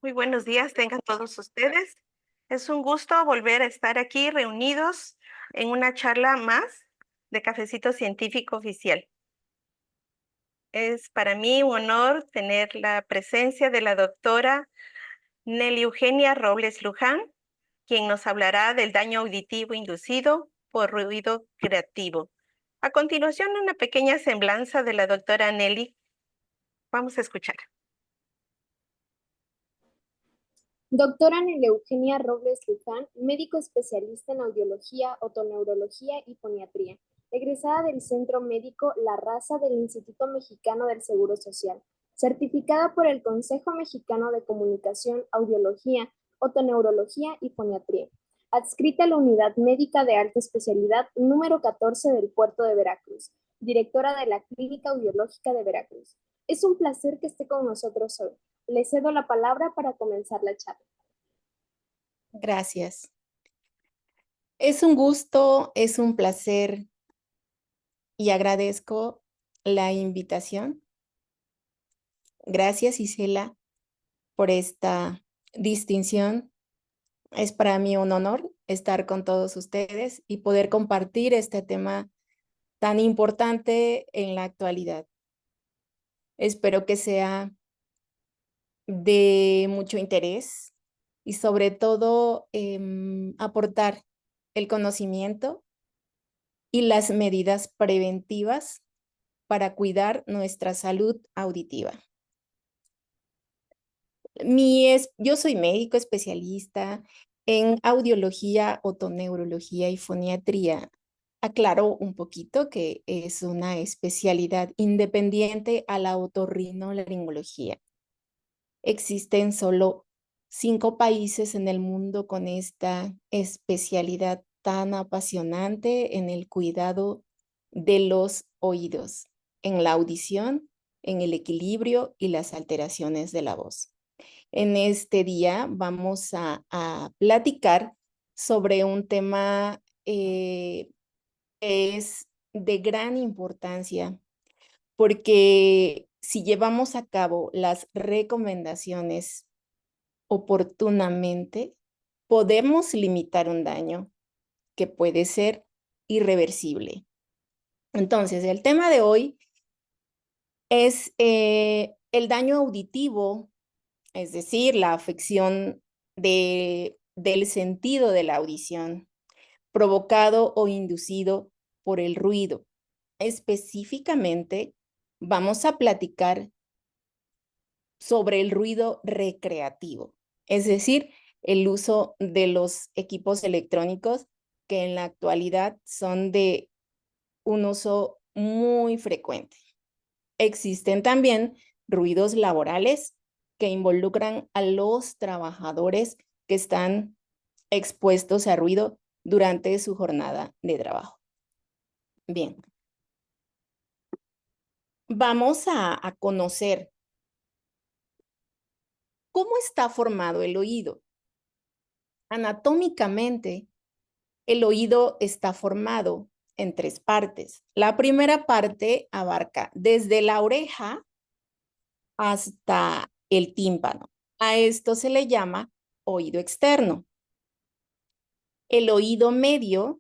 Muy buenos días, tengan todos ustedes. Es un gusto volver a estar aquí reunidos en una charla más de Cafecito Científico Oficial. Es para mí un honor tener la presencia de la doctora Nelly Eugenia Robles Luján, quien nos hablará del daño auditivo inducido por ruido creativo. A continuación, una pequeña semblanza de la doctora Nelly. Vamos a escuchar. Doctora Ana Eugenia Robles Luján, médico especialista en audiología, otoneurología y foniatría, egresada del Centro Médico La Raza del Instituto Mexicano del Seguro Social, certificada por el Consejo Mexicano de Comunicación, Audiología, Otoneurología y Foniatría, adscrita a la Unidad Médica de Alta Especialidad número 14 del Puerto de Veracruz, directora de la Clínica Audiológica de Veracruz. Es un placer que esté con nosotros hoy. Le cedo la palabra para comenzar la charla. Gracias. Es un gusto, es un placer y agradezco la invitación. Gracias, Isela, por esta distinción. Es para mí un honor estar con todos ustedes y poder compartir este tema tan importante en la actualidad. Espero que sea de mucho interés y sobre todo aportar el conocimiento y las medidas preventivas para cuidar nuestra salud auditiva. Yo soy médico especialista en audiología, otoneurología y foniatría. Aclaro un poquito que es una especialidad independiente a la otorrinolaringología. Existen solo 5 países en el mundo con esta especialidad tan apasionante en el cuidado de los oídos, en la audición, en el equilibrio y las alteraciones de la voz. En este día vamos a platicar sobre un tema que es de gran importancia porque si llevamos a cabo las recomendaciones oportunamente, podemos limitar un daño que puede ser irreversible. Entonces, el tema de hoy es el daño auditivo, es decir, la afección del sentido de la audición, provocado o inducido por el ruido. Específicamente, vamos a platicar sobre el ruido recreativo, es decir, el uso de los equipos electrónicos que en la actualidad son de un uso muy frecuente. Existen también ruidos laborales que involucran a los trabajadores que están expuestos a ruido durante su jornada de trabajo. Bien, vamos a conocer cómo está formado el oído. Anatómicamente, el oído está formado en 3 partes. La primera parte abarca desde la oreja hasta el tímpano. A esto se le llama oído externo. El oído medio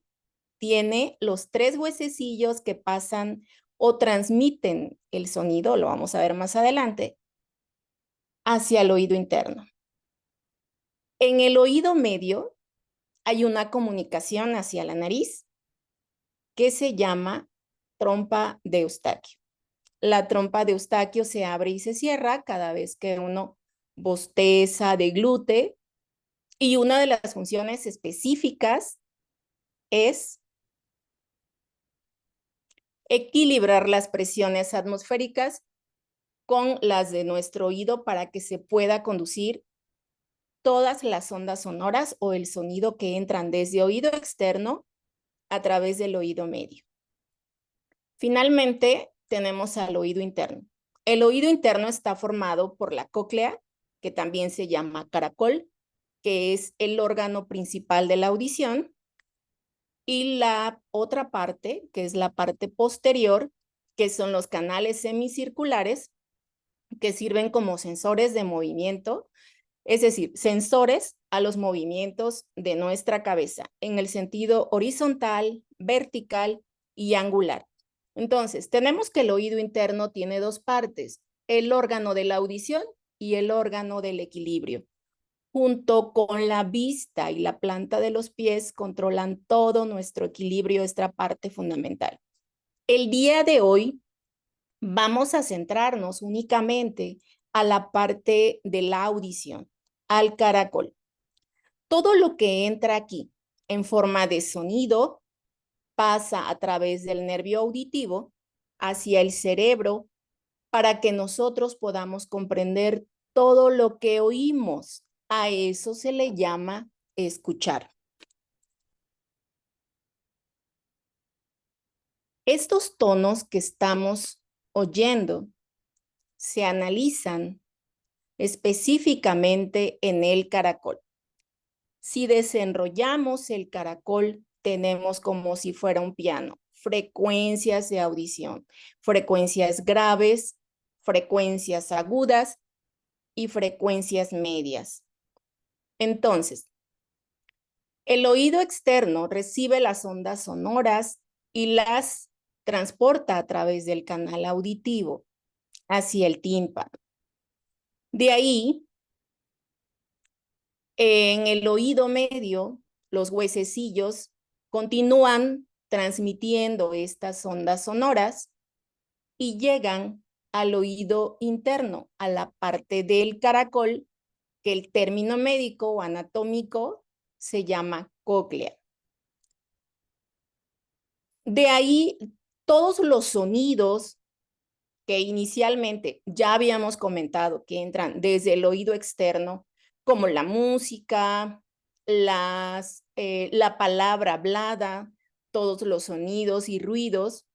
tiene los 3 huesecillos que pasan o transmiten el sonido, lo vamos a ver más adelante, hacia el oído interno. En el oído medio hay una comunicación hacia la nariz que se llama trompa de Eustaquio. La trompa de Eustaquio se abre y se cierra cada vez que uno bosteza, deglute, y una de las funciones específicas es equilibrar las presiones atmosféricas con las de nuestro oído para que se pueda conducir todas las ondas sonoras o el sonido que entran desde oído externo a través del oído medio. Finalmente, tenemos al oído interno. El oído interno está formado por la cóclea, que también se llama caracol, que es el órgano principal de la audición, y la otra parte, que es la parte posterior, que son los canales semicirculares, que sirven como sensores de movimiento Es decir, sensores a los movimientos de nuestra cabeza en el sentido horizontal, vertical y angular. Entonces, tenemos que el oído interno tiene dos partes, el órgano de la audición y el órgano del equilibrio. Junto con la vista y la planta de los pies, controlan todo nuestro equilibrio, esta parte fundamental. El día de hoy vamos a centrarnos únicamente a la parte de la audición, al caracol. Todo lo que entra aquí en forma de sonido pasa a través del nervio auditivo hacia el cerebro para que nosotros podamos comprender todo lo que oímos. A eso se le llama escuchar. Estos tonos que estamos oyendo se analizan específicamente en el caracol. Si desenrollamos el caracol, tenemos como si fuera un piano, frecuencias de audición, frecuencias graves, frecuencias agudas y frecuencias medias. Entonces, el oído externo recibe las ondas sonoras y las transporta a través del canal auditivo hacia el tímpano. De ahí, en el oído medio, los huesecillos continúan transmitiendo estas ondas sonoras y llegan al oído interno, a la parte del caracol, que el término médico o anatómico se llama cóclea. De ahí, todos los sonidos que inicialmente ya habíamos comentado que entran desde el oído externo, como la música, la palabra hablada, todos los sonidos y ruidos,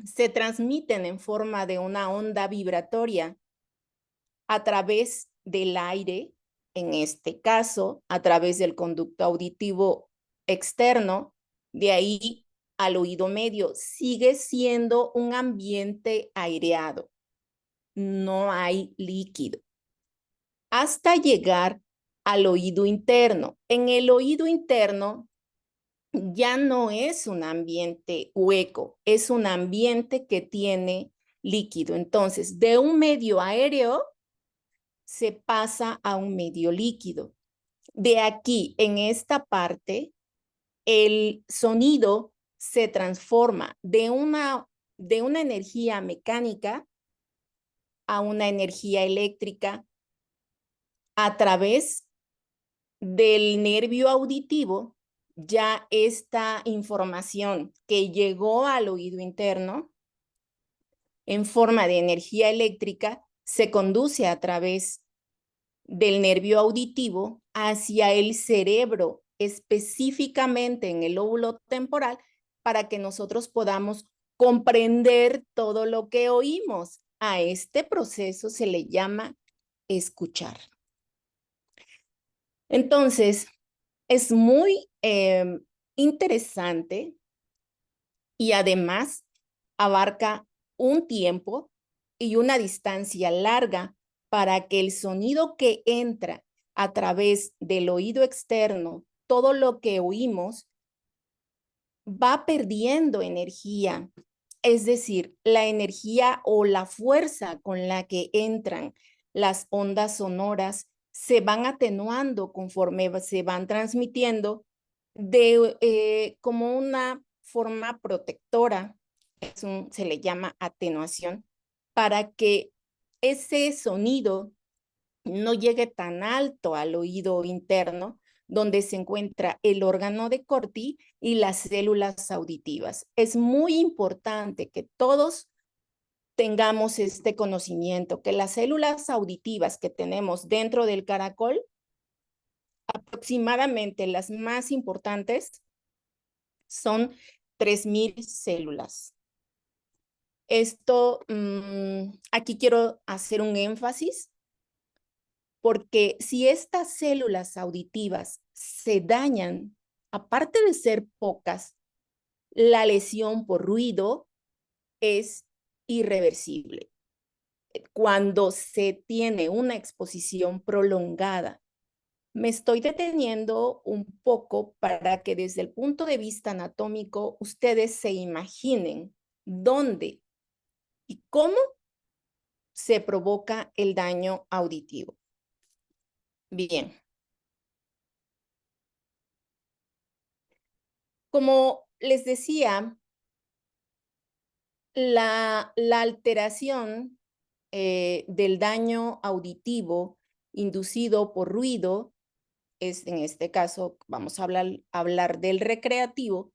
se transmiten en forma de una onda vibratoria a través del aire, en este caso, a través del conducto auditivo externo, de ahí al oído medio. Sigue siendo un ambiente aireado, no hay líquido, hasta llegar al oído interno. En el oído interno ya no es un ambiente hueco, es un ambiente que tiene líquido. Entonces, de un medio aéreo se pasa a un medio líquido. De aquí, en esta parte, el sonido se transforma de una energía mecánica a una energía eléctrica a través del nervio auditivo. Ya esta información que llegó al oído interno en forma de energía eléctrica se conduce a través del nervio auditivo hacia el cerebro, específicamente en el lóbulo temporal, para que nosotros podamos comprender todo lo que oímos. A este proceso se le llama escuchar. Entonces, es muy interesante y además abarca un tiempo y una distancia larga para que el sonido que entra a través del oído externo, todo lo que oímos, va perdiendo energía. Es decir, la energía o la fuerza con la que entran las ondas sonoras se van atenuando conforme se van transmitiendo como una forma protectora, se le llama atenuación, para que ese sonido no llegue tan alto al oído interno, donde se encuentra el órgano de Corti y las células auditivas. Es muy importante que todos tengamos este conocimiento, que las células auditivas que tenemos dentro del caracol, aproximadamente las más importantes, son 3000 células. Esto, aquí quiero hacer un énfasis, porque si estas células auditivas se dañan, aparte de ser pocas, la lesión por ruido es irreversible. cuando se tiene una exposición prolongada. Me estoy deteniendo un poco para que desde el punto de vista anatómico ustedes se imaginen dónde y cómo se provoca el daño auditivo. Bien. Como les decía, la alteración del daño auditivo inducido por ruido, en este caso vamos a hablar del recreativo,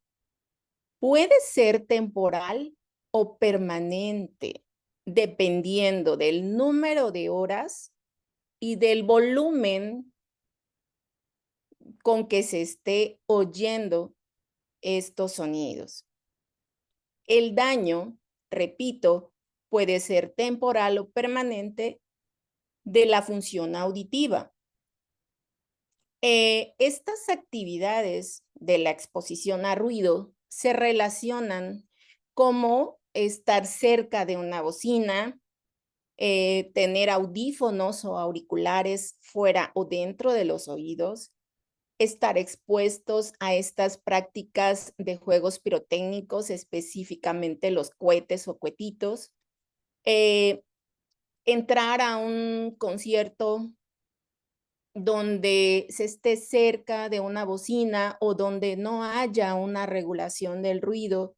puede ser temporal o permanente, dependiendo del número de horas y del volumen con que se esté oyendo estos sonidos. El daño, repito, puede ser temporal o permanente de la función auditiva. Estas actividades de la exposición a ruido se relacionan como estar cerca de una bocina, tener audífonos o auriculares fuera o dentro de los oídos, estar expuestos a estas prácticas de juegos pirotécnicos, específicamente los cohetes o cuetitos, entrar a un concierto donde se esté cerca de una bocina o donde no haya una regulación del ruido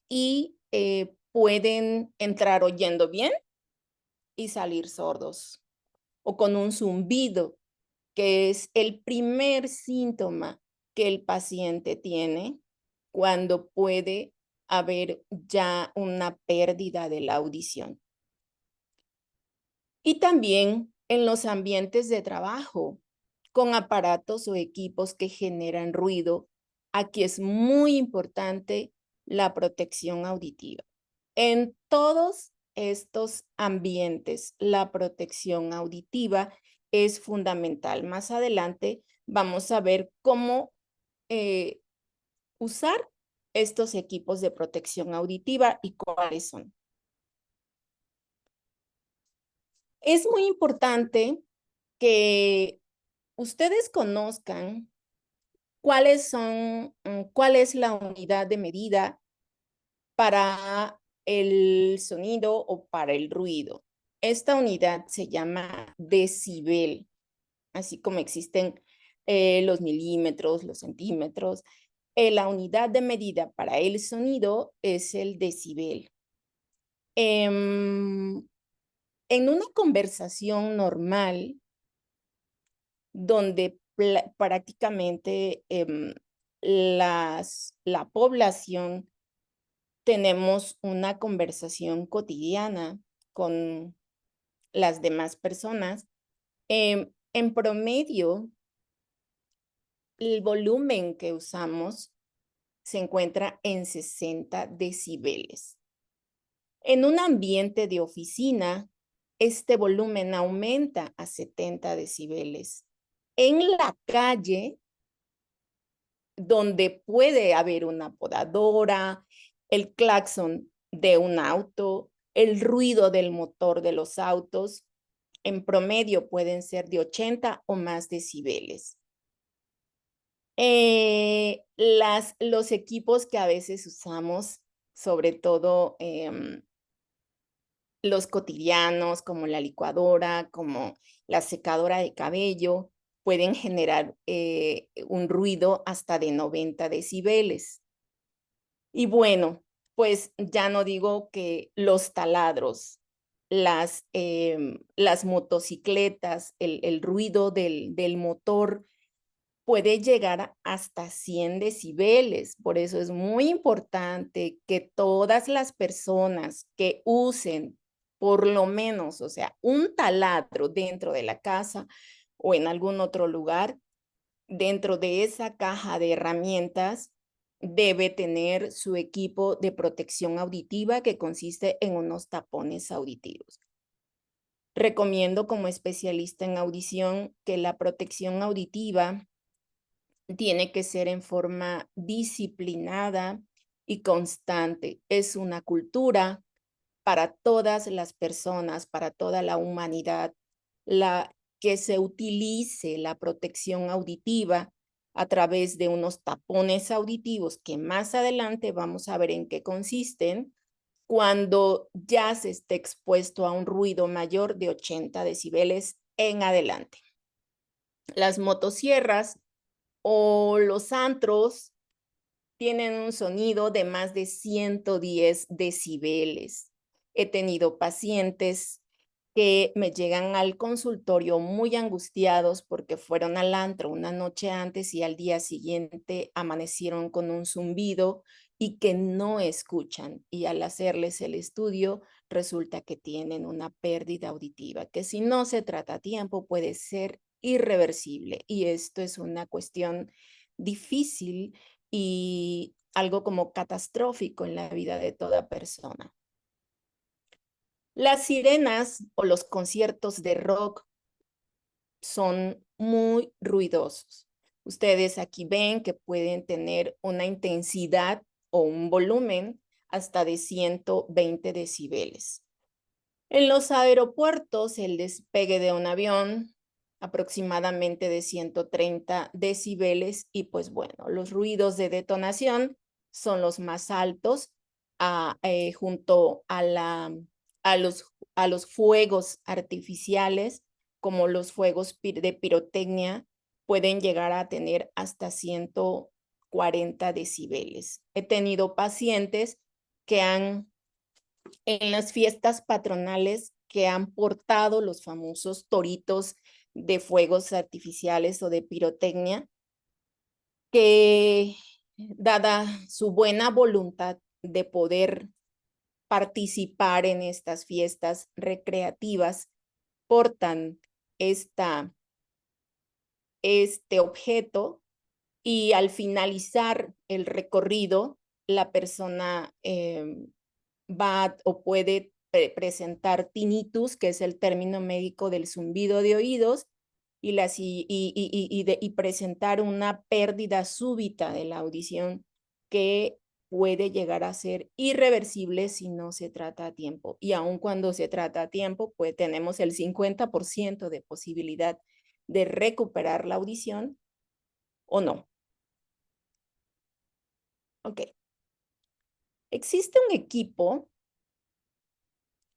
y pueden entrar oyendo bien y salir sordos o con un zumbido, que es el primer síntoma que el paciente tiene cuando puede haber ya una pérdida de la audición. Y también en los ambientes de trabajo, con aparatos o equipos que generan ruido, aquí es muy importante la protección auditiva. En todos estos ambientes, la protección auditiva es fundamental. Más adelante vamos a ver cómo usar estos equipos de protección auditiva y cuáles son. Es muy importante que ustedes conozcan cuál es la unidad de medida para el sonido o para el ruido. Esta unidad se llama decibel, así como existen los milímetros, los centímetros. La unidad de medida para el sonido es el decibel. En una conversación normal, donde prácticamente la población tenemos una conversación cotidiana con las demás personas, en promedio, el volumen que usamos se encuentra en 60 decibeles. En un ambiente de oficina, este volumen aumenta a 70 decibeles. En la calle, donde puede haber una podadora, el claxon de un auto, el ruido del motor de los autos, en promedio pueden ser de 80 o más decibeles. Los equipos que a veces usamos, sobre todo los cotidianos, como la licuadora, como la secadora de cabello, pueden generar un ruido hasta de 90 decibeles. Y bueno, pues ya no digo que los taladros, las motocicletas, el ruido del motor puede llegar hasta 100 decibeles. Por eso es muy importante que todas las personas que usen por lo menos, o sea, un taladro dentro de la casa o en algún otro lugar, dentro de esa caja de herramientas, debe tener su equipo de protección auditiva que consiste en unos tapones auditivos. Recomiendo como especialista en audición que la protección auditiva tiene que ser en forma disciplinada y constante. Es una cultura para todas las personas, para toda la humanidad, que se utilice la protección auditiva a través de unos tapones auditivos que más adelante vamos a ver en qué consisten cuando ya se esté expuesto a un ruido mayor de 80 decibeles en adelante. Las motosierras o los antros tienen un sonido de más de 110 decibeles. He tenido pacientes que me llegan al consultorio muy angustiados porque fueron al antro una noche antes y al día siguiente amanecieron con un zumbido y que no escuchan. Y al hacerles el estudio, resulta que tienen una pérdida auditiva, que si no se trata a tiempo puede ser irreversible. Y esto es una cuestión difícil y algo como catastrófico en la vida de toda persona. Las sirenas o los conciertos de rock son muy ruidosos. Ustedes aquí ven que pueden tener una intensidad o un volumen hasta de 120 decibeles. En los aeropuertos, el despegue de un avión aproximadamente de 130 decibeles y pues bueno, los ruidos de detonación son los más altos junto a los fuegos artificiales, como los fuegos de pirotecnia, pueden llegar a tener hasta 140 decibeles. He tenido pacientes que en las fiestas patronales que han portado los famosos toritos de fuegos artificiales o de pirotecnia, que dada su buena voluntad de poder participar en estas fiestas recreativas, portan este objeto y al finalizar el recorrido, la persona va o puede presentar tinnitus, que es el término médico del zumbido de oídos, y presentar una pérdida súbita de la audición que puede llegar a ser irreversible si no se trata a tiempo. Y aun cuando se trata a tiempo, pues tenemos el 50% de posibilidad de recuperar la audición o no. Ok. Existe un equipo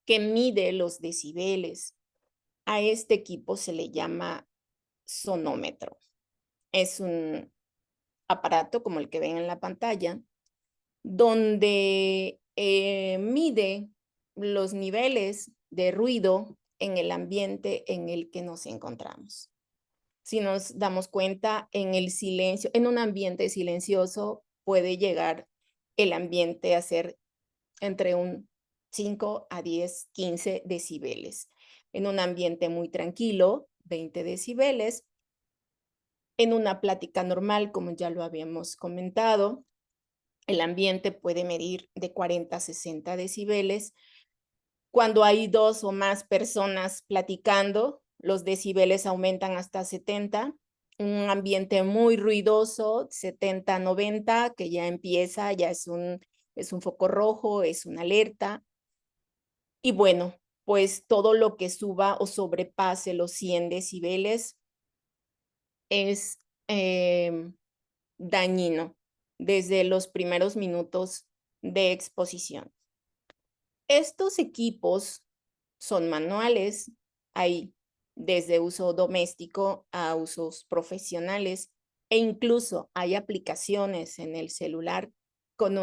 que mide los decibeles. A este equipo se le llama sonómetro. Es un aparato como el que ven en la pantalla, donde mide los niveles de ruido en el ambiente en el que nos encontramos. Si nos damos cuenta, en el silencio, en un ambiente silencioso, puede llegar el ambiente a ser entre un 5 a 10, 15 decibeles. En un ambiente muy tranquilo, 20 decibeles. En una plática normal, como ya lo habíamos comentado, el ambiente puede medir de 40 a 60 decibeles. Cuando hay 2 o más personas platicando, los decibeles aumentan hasta 70. Un ambiente muy ruidoso, 70 a 90, que ya empieza, ya es un foco rojo, es una alerta. Y bueno, pues todo lo que suba o sobrepase los 100 decibeles es dañino desde los primeros minutos de exposición. Estos equipos son manuales, hay desde uso doméstico a usos profesionales e incluso hay aplicaciones en el celular con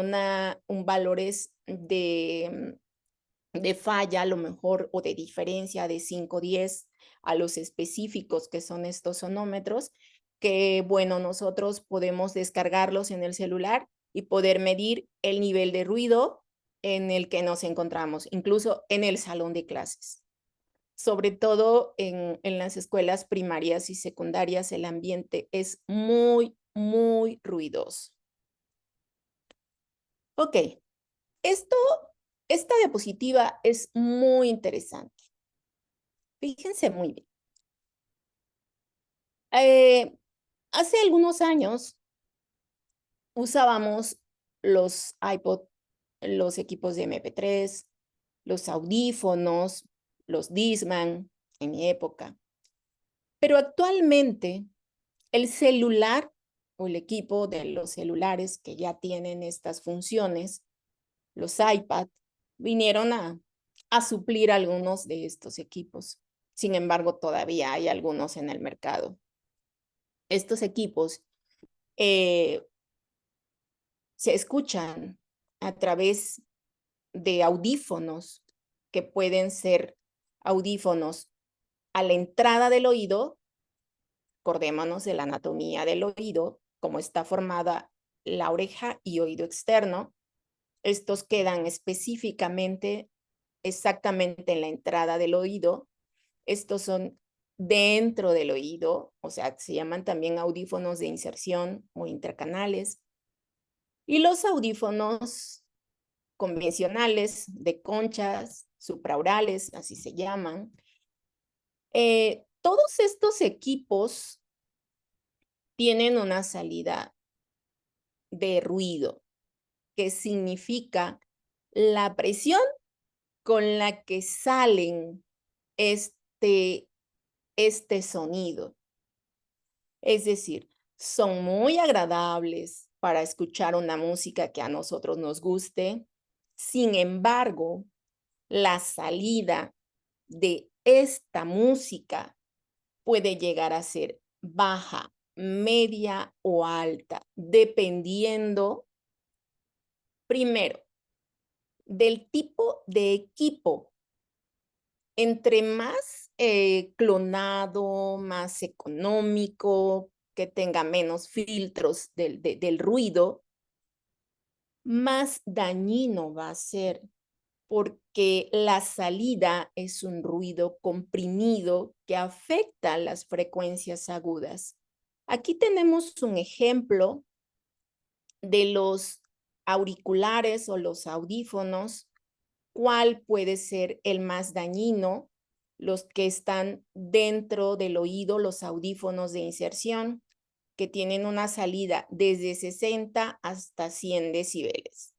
valores de falla a lo mejor o de diferencia de 5 o 10 a los específicos que son estos sonómetros, que bueno, nosotros podemos descargarlos en el celular y poder medir el nivel de ruido en el que nos encontramos, incluso en el salón de clases. Sobre todo en las escuelas primarias y secundarias, el ambiente es muy, muy ruidoso. Ok, esta diapositiva es muy interesante. Fíjense muy bien. Hace algunos años usábamos los iPod, los equipos de MP3, los audífonos, los Discman en mi época. Pero actualmente el celular o el equipo de los celulares que ya tienen estas funciones, los iPad, vinieron a suplir algunos de estos equipos. Sin embargo, todavía hay algunos en el mercado. Estos equipos se escuchan a través de audífonos que pueden ser audífonos a la entrada del oído. Acordémonos de la anatomía del oído, cómo está formada la oreja y oído externo. Estos quedan específicamente, exactamente en la entrada del oído. Estos son dentro del oído, o sea, se llaman también audífonos de inserción o intercanales. Y los audífonos convencionales de conchas supraorales, así se llaman. Todos estos equipos tienen una salida de ruido, que significa la presión con la que salen este sonido. Es decir, son muy agradables para escuchar una música que a nosotros nos guste. Sin embargo, la salida de esta música puede llegar a ser baja, media o alta, dependiendo, primero, del tipo de equipo. Entre más clonado, más económico, que tenga menos filtros del ruido, más dañino va a ser, porque la salida es un ruido comprimido que afecta las frecuencias agudas. Aquí tenemos un ejemplo de los auriculares o los audífonos. ¿Cuál puede ser el más dañino? Los que están dentro del oído, los audífonos de inserción, que tienen una salida desde 60 hasta 100 decibeles.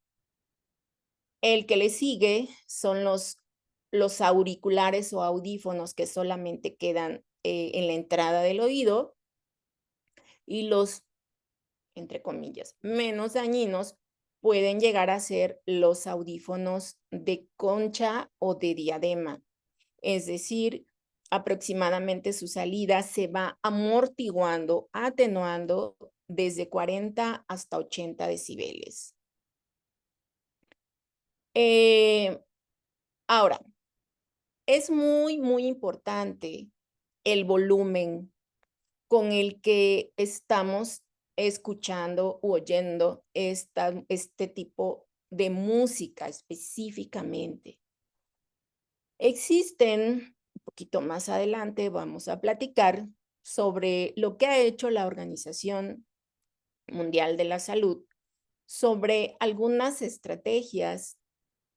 El que le sigue son los auriculares o audífonos que solamente quedan en la entrada del oído, y los, entre comillas, menos dañinos pueden llegar a ser los audífonos de concha o de diadema. Es decir, aproximadamente su salida se va amortiguando, atenuando desde 40 hasta 80 decibeles. Ahora, es muy importante el volumen con el que estamos escuchando u oyendo este tipo de música específicamente. Existen, un poquito más adelante vamos a platicar sobre lo que ha hecho la Organización Mundial de la Salud sobre algunas estrategias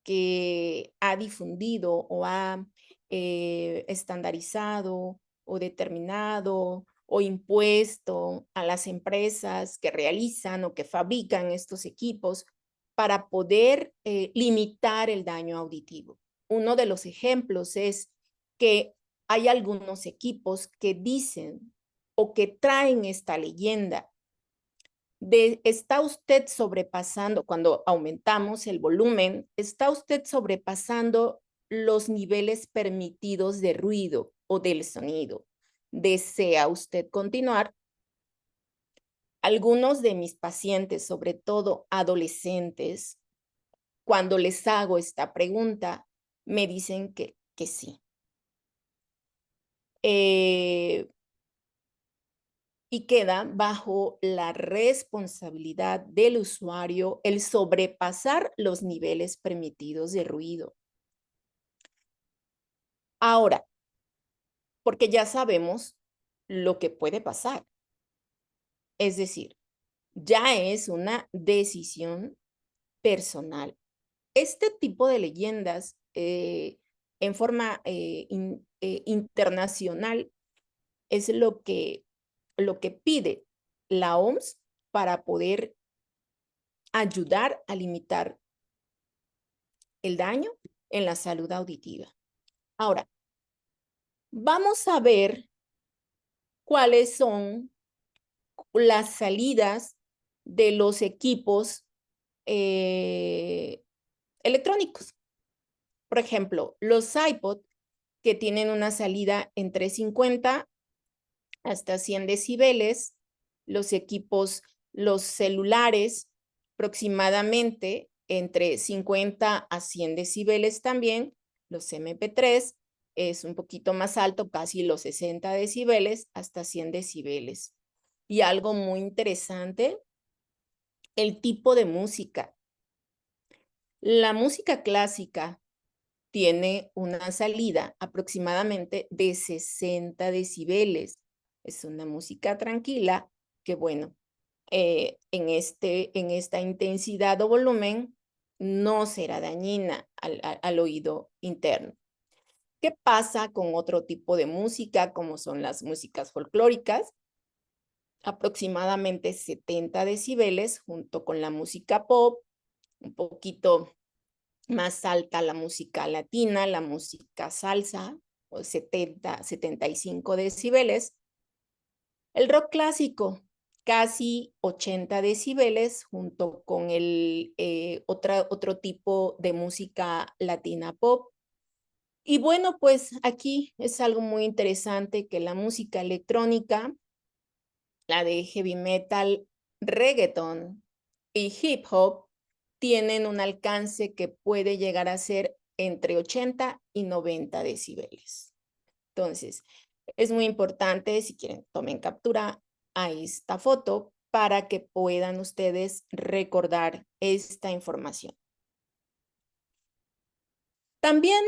que ha difundido o ha estandarizado o determinado o impuesto a las empresas que realizan o que fabrican estos equipos para poder limitar el daño auditivo. Uno de los ejemplos es que hay algunos equipos que dicen o que traen esta leyenda está usted sobrepasando, cuando aumentamos el volumen, está usted sobrepasando los niveles permitidos de ruido o del sonido. ¿Desea usted continuar? Algunos de mis pacientes, sobre todo adolescentes, cuando les hago esta pregunta, me dicen que sí. Y queda bajo la responsabilidad del usuario el sobrepasar los niveles permitidos de ruido. Ahora, porque ya sabemos lo que puede pasar. Es decir, ya es una decisión personal. Este tipo de leyendas en forma internacional es lo que pide la OMS para poder ayudar a limitar el daño en la salud auditiva. Ahora, vamos a ver cuáles son las salidas de los equipos electrónicos. Por ejemplo, los iPod, que tienen una salida entre 50 hasta 100 decibeles, los equipos, los celulares, aproximadamente entre 50 a 100 decibeles también, los MP3 es un poquito más alto, casi los 60 decibeles hasta 100 decibeles. Y algo muy interesante, el tipo de música. La música clásica tiene una salida aproximadamente de 60 decibeles. Es una música tranquila que, bueno, en esta intensidad o volumen no será dañina al oído interno. ¿Qué pasa con otro tipo de música, como son las músicas folclóricas? Aproximadamente 70 decibeles junto con la música pop, un poquito más alta la música latina, la música salsa, o 70, 75 decibeles. El rock clásico, casi 80 decibeles, junto con otro tipo de música latina pop. Y bueno, pues aquí es algo muy interesante que la música electrónica, la de heavy metal, reggaeton y hip hop, tienen un alcance que puede llegar a ser entre 80 y 90 decibeles. Entonces, es muy importante, si quieren, tomen captura a esta foto para que puedan ustedes recordar esta información. También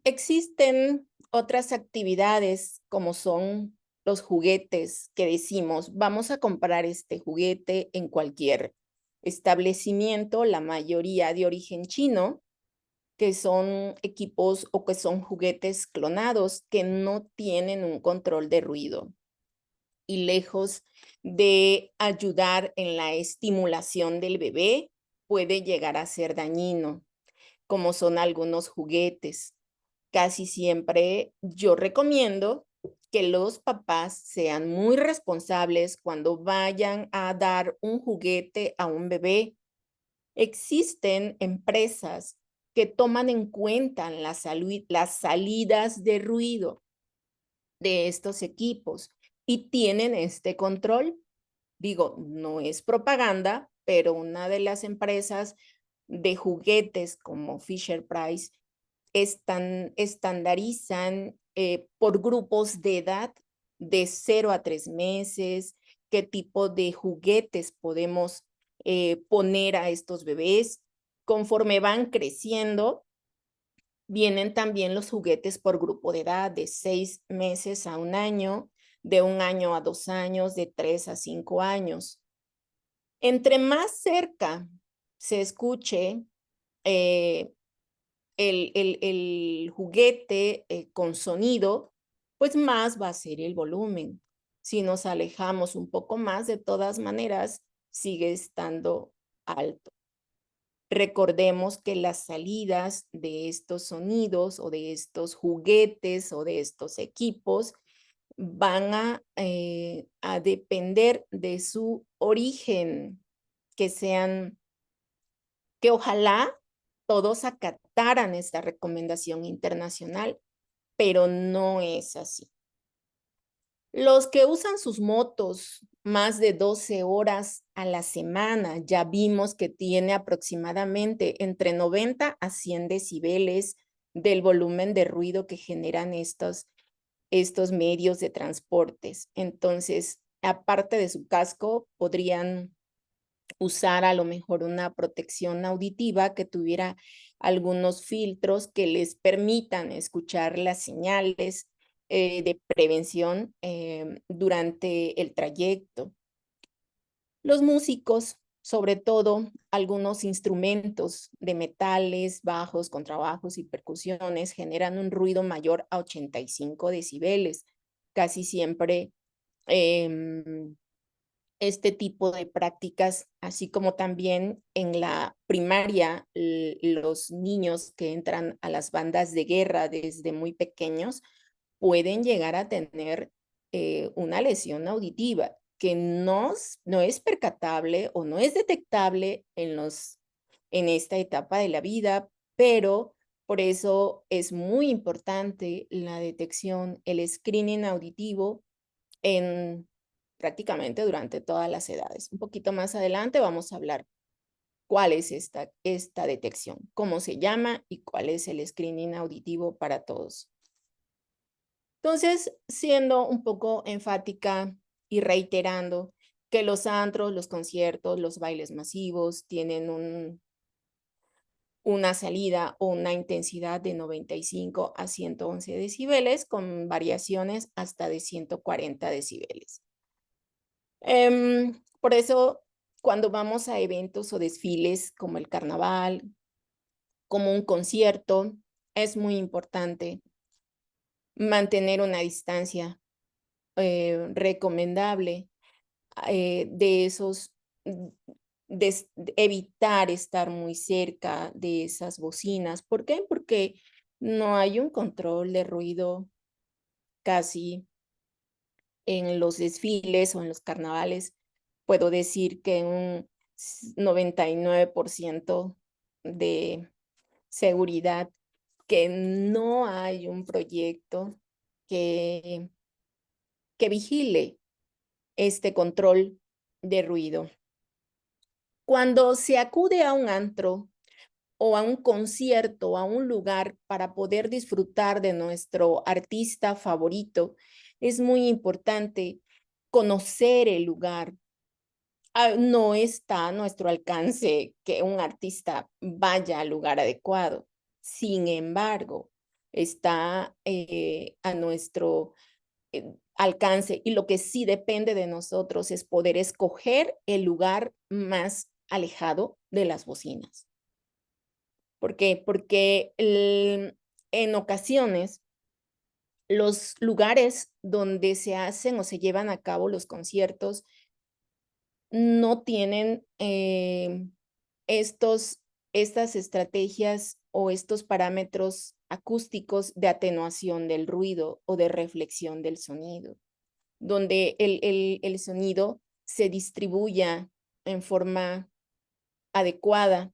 existen otras actividades como son los juguetes que decimos, vamos a comprar este juguete en cualquier establecimiento, la mayoría de origen chino, que son equipos o que son juguetes clonados que no tienen un control de ruido. Y lejos de ayudar en la estimulación del bebé, puede llegar a ser dañino, como son algunos juguetes. Casi siempre yo recomiendo que los papás sean muy responsables cuando vayan a dar un juguete a un bebé. Existen empresas que toman en cuenta las salidas de ruido de estos equipos y tienen este control. Digo, no es propaganda, pero una de las empresas de juguetes como Fisher Price estandarizan por grupos de edad de 0 a 3 meses, qué tipo de juguetes podemos poner a estos bebés. Conforme van creciendo, vienen también los juguetes por grupo de edad, de 6 meses a 1 año, de 1 año a 2 años, de 3 a 5 años. Entre más cerca se escuche el juguete con sonido, pues más va a ser el volumen. Si nos alejamos un poco más, de todas maneras, sigue estando alto. Recordemos que las salidas de estos sonidos o de estos juguetes o de estos equipos van a depender de su origen, que ojalá todos acataran esta recomendación internacional, pero no es así. Los que usan sus motos más de 12 horas a la semana, ya vimos que tiene aproximadamente entre 90 a 100 decibeles del volumen de ruido que generan estos medios de transportes. Entonces, aparte de su casco, podrían usar a lo mejor una protección auditiva que tuviera algunos filtros que les permitan escuchar las señales de prevención durante el trayecto. Los músicos, sobre todo algunos instrumentos de metales, bajos, contrabajos y percusiones, generan un ruido mayor a 85 decibeles. Casi siempre este tipo de prácticas, así como también en la primaria, los niños que entran a las bandas de guerra desde muy pequeños pueden llegar a tener una lesión auditiva que no es percatable o no es detectable en esta etapa de la vida, pero por eso es muy importante la detección, el screening auditivo en prácticamente durante todas las edades. Un poquito más adelante vamos a hablar cuál es esta detección, cómo se llama y cuál es el screening auditivo para todos. Entonces, siendo un poco enfática y reiterando que los antros, los conciertos, los bailes masivos tienen una salida o una intensidad de 95 a 111 decibeles con variaciones hasta de 140 decibeles. Por eso, cuando vamos a eventos o desfiles como el carnaval, como un concierto, es muy importante mantener una distancia recomendable de esos, de evitar estar muy cerca de esas bocinas. ¿Por qué? Porque no hay un control de ruido casi en los desfiles o en los carnavales. Puedo decir que un 99% de seguridad, que no hay un proyecto que, que vigile este control de ruido. Cuando se acude a un antro o a un concierto, a un lugar para poder disfrutar de nuestro artista favorito, es muy importante conocer el lugar. No está a nuestro alcance que un artista vaya al lugar adecuado. Sin embargo, está a nuestro alcance, y lo que sí depende de nosotros es poder escoger el lugar más alejado de las bocinas. ¿Por qué? Porque en ocasiones los lugares donde se hacen o se llevan a cabo los conciertos no tienen estas estrategias o estos parámetros acústicos de atenuación del ruido o de reflexión del sonido, donde el sonido se distribuya en forma adecuada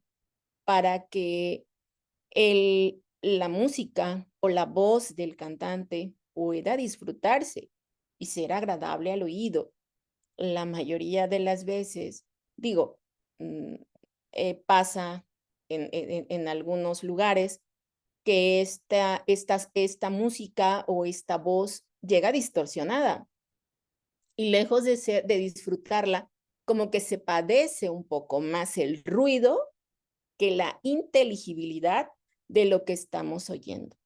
para que la música o la voz del cantante pueda disfrutarse y ser agradable al oído. La mayoría de las veces, digo, mm, pasa en algunos lugares que esta música o esta voz llega distorsionada y lejos de disfrutarla, como que se padece un poco más el ruido que la inteligibilidad de lo que estamos oyendo.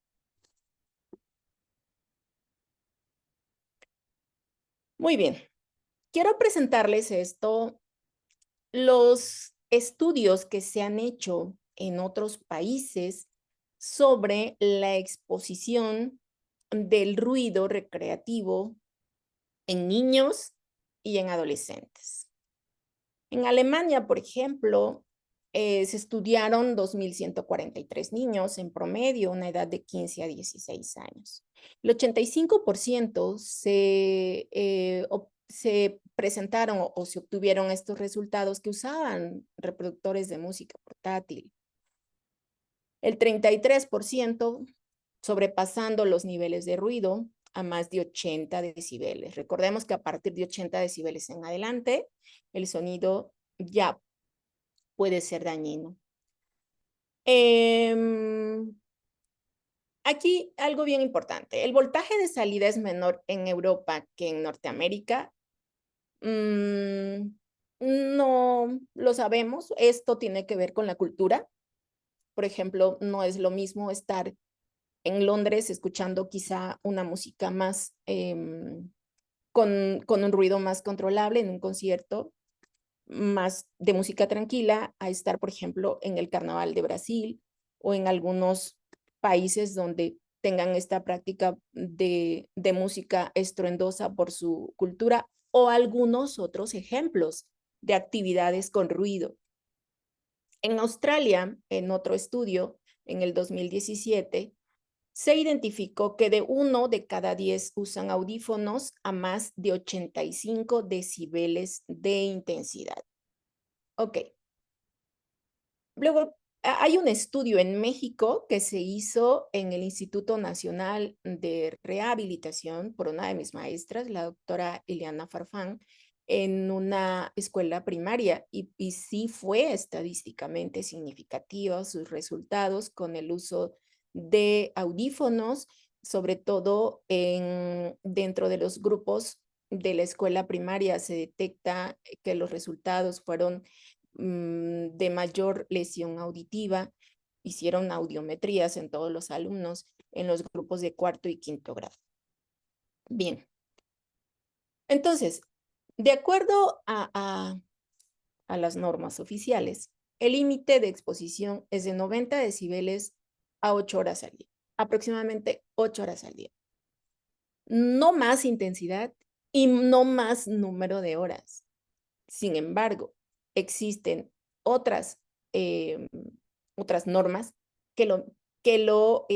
Muy bien, quiero presentarles los estudios que se han hecho en otros países sobre la exposición del ruido recreativo en niños y en adolescentes. En Alemania, por ejemplo, se estudiaron 2.143 niños en promedio, una edad de 15 a 16 años. El 85% se presentaron o se obtuvieron estos resultados que usaban reproductores de música portátil. El 33% sobrepasando los niveles de ruido a más de 80 decibeles. Recordemos que a partir de 80 decibeles en adelante, el sonido ya puede ser dañino. Aquí algo bien importante. El voltaje de salida es menor en Europa que en Norteamérica. No lo sabemos. Esto tiene que ver con la cultura. Por ejemplo, no es lo mismo estar en Londres escuchando quizá una música más con un ruido más controlable en un concierto más de música tranquila a estar, por ejemplo, en el Carnaval de Brasil o en algunos países donde tengan esta práctica de música estruendosa por su cultura o algunos otros ejemplos de actividades con ruido. En Australia, en otro estudio, en el 2017, se identificó que de 1 de cada 10 usan audífonos a más de 85 decibeles de intensidad. Ok. Luego, hay un estudio en México que se hizo en el Instituto Nacional de Rehabilitación por una de mis maestras, la doctora Ileana Farfán, en una escuela primaria y sí fue estadísticamente significativa sus resultados con el uso de audífonos, sobre todo dentro de los grupos de la escuela primaria se detecta que los resultados fueron de mayor lesión auditiva. Hicieron audiometrías en todos los alumnos en los grupos de 4º y 5º grado. Bien. Entonces, de acuerdo a las normas oficiales, el límite de exposición es de 90 decibeles a 8 horas al día, aproximadamente 8 horas al día. No más intensidad y no más número de horas. Sin embargo, existen otras, otras normas que lo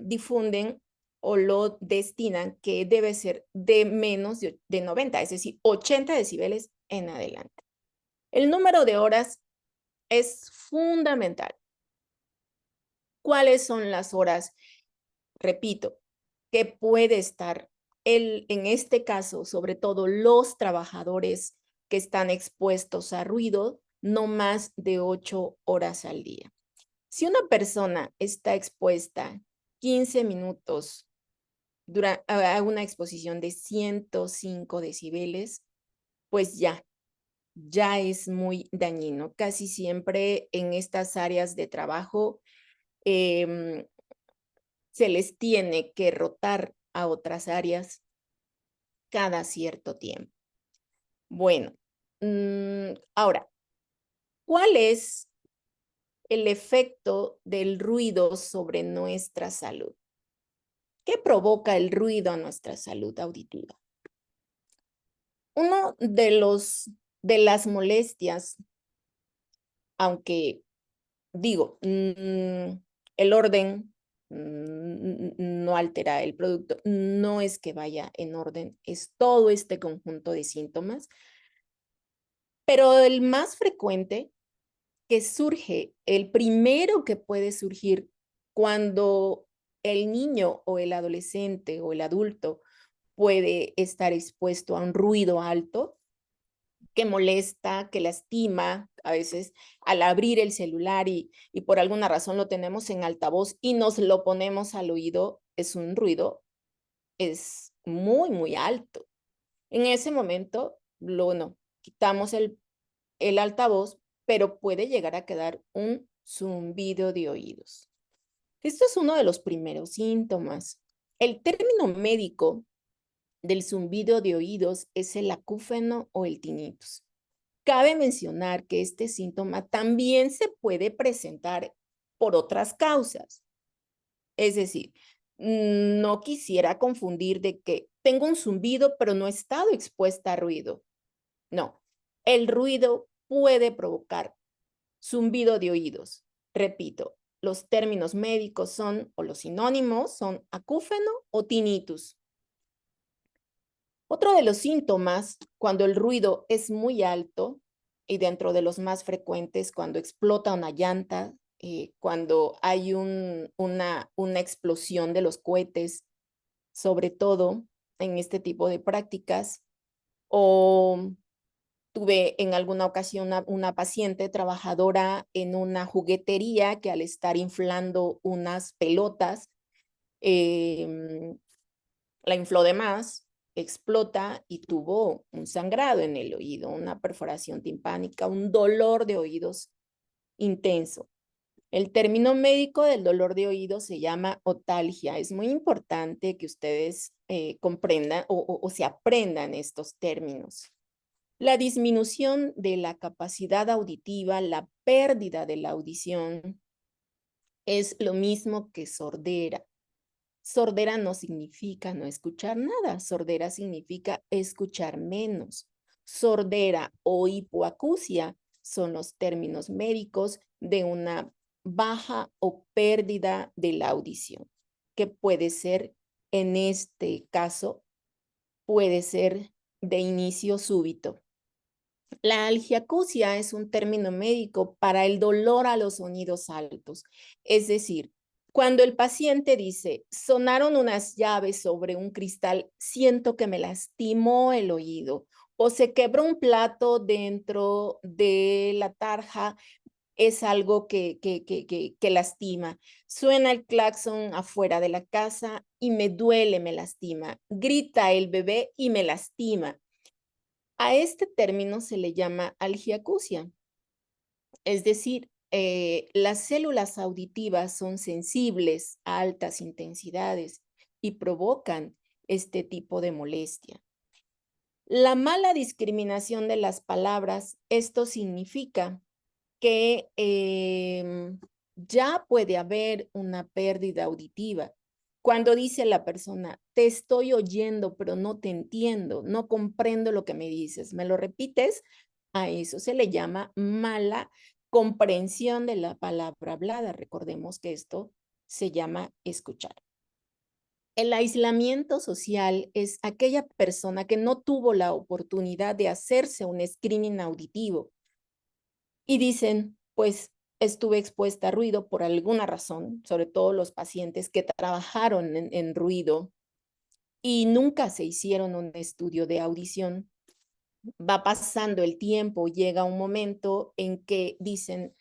difunden o lo destinan que debe ser de menos de 90, es decir, 80 decibeles en adelante. El número de horas es fundamental. ¿Cuáles son las horas? Repito, que puede estar en este caso, sobre todo los trabajadores que están expuestos a ruido, no más de 8 horas al día. Si una persona está expuesta 15 minutos a una exposición de 105 decibeles, pues ya es muy dañino. Casi siempre en estas áreas de trabajo se les tiene que rotar a otras áreas cada cierto tiempo. Bueno, ahora, ¿cuál es el efecto del ruido sobre nuestra salud? ¿Qué provoca el ruido a nuestra salud auditiva? Uno de las molestias, aunque digo, el orden no altera el producto, no es que vaya en orden, es todo este conjunto de síntomas, pero el más frecuente que surge, el primero que puede surgir cuando el niño o el adolescente o el adulto puede estar expuesto a un ruido alto que molesta, que lastima, a veces al abrir el celular y por alguna razón lo tenemos en altavoz y nos lo ponemos al oído, es un ruido, es muy, muy alto. En ese momento, no, quitamos el altavoz, pero puede llegar a quedar un zumbido de oídos. Esto es uno de los primeros síntomas. El término médico del zumbido de oídos es el acúfeno o el tinnitus. Cabe mencionar que este síntoma también se puede presentar por otras causas. Es decir, no quisiera confundir de que tengo un zumbido, pero no he estado expuesta a ruido. No, el ruido puede provocar zumbido de oídos. Repito, los términos médicos son, o los sinónimos son acúfeno o tinnitus. Otro de los síntomas, cuando el ruido es muy alto, y dentro de los más frecuentes, cuando explota una llanta, cuando hay una explosión de los cohetes, sobre todo en este tipo de prácticas, o tuve en alguna ocasión una paciente trabajadora en una juguetería que al estar inflando unas pelotas, la infló de más, explota y tuvo un sangrado en el oído, una perforación timpánica, un dolor de oídos intenso. El término médico del dolor de oído se llama otalgia. Es muy importante que ustedes comprendan o se aprendan estos términos. La disminución de la capacidad auditiva, la pérdida de la audición, es lo mismo que sordera. Sordera no significa no escuchar nada, sordera significa escuchar menos. Sordera o hipoacusia son los términos médicos de una baja o pérdida de la audición, que puede ser, en este caso, puede ser de inicio súbito. La algiacusia es un término médico para el dolor a los sonidos altos, es decir, cuando el paciente dice, sonaron unas llaves sobre un cristal, siento que me lastimó el oído, o se quebró un plato dentro de la tarja, es algo que lastima. Suena el claxon afuera de la casa y me duele, me lastima. Grita el bebé y me lastima. A este término se le llama algiacusia, es decir, las células auditivas son sensibles a altas intensidades y provocan este tipo de molestia. La mala discriminación de las palabras, esto significa que ya puede haber una pérdida auditiva. Cuando dice la persona, te estoy oyendo, pero no te entiendo, no comprendo lo que me dices, ¿me lo repites? A eso se le llama mala comprensión de la palabra hablada. Recordemos que esto se llama escuchar. El aislamiento social es aquella persona que no tuvo la oportunidad de hacerse un screening auditivo y dicen, pues estuve expuesta a ruido por alguna razón, sobre todo los pacientes que trabajaron en ruido y nunca se hicieron un estudio de audición. Va pasando el tiempo, llega un momento en que dicen,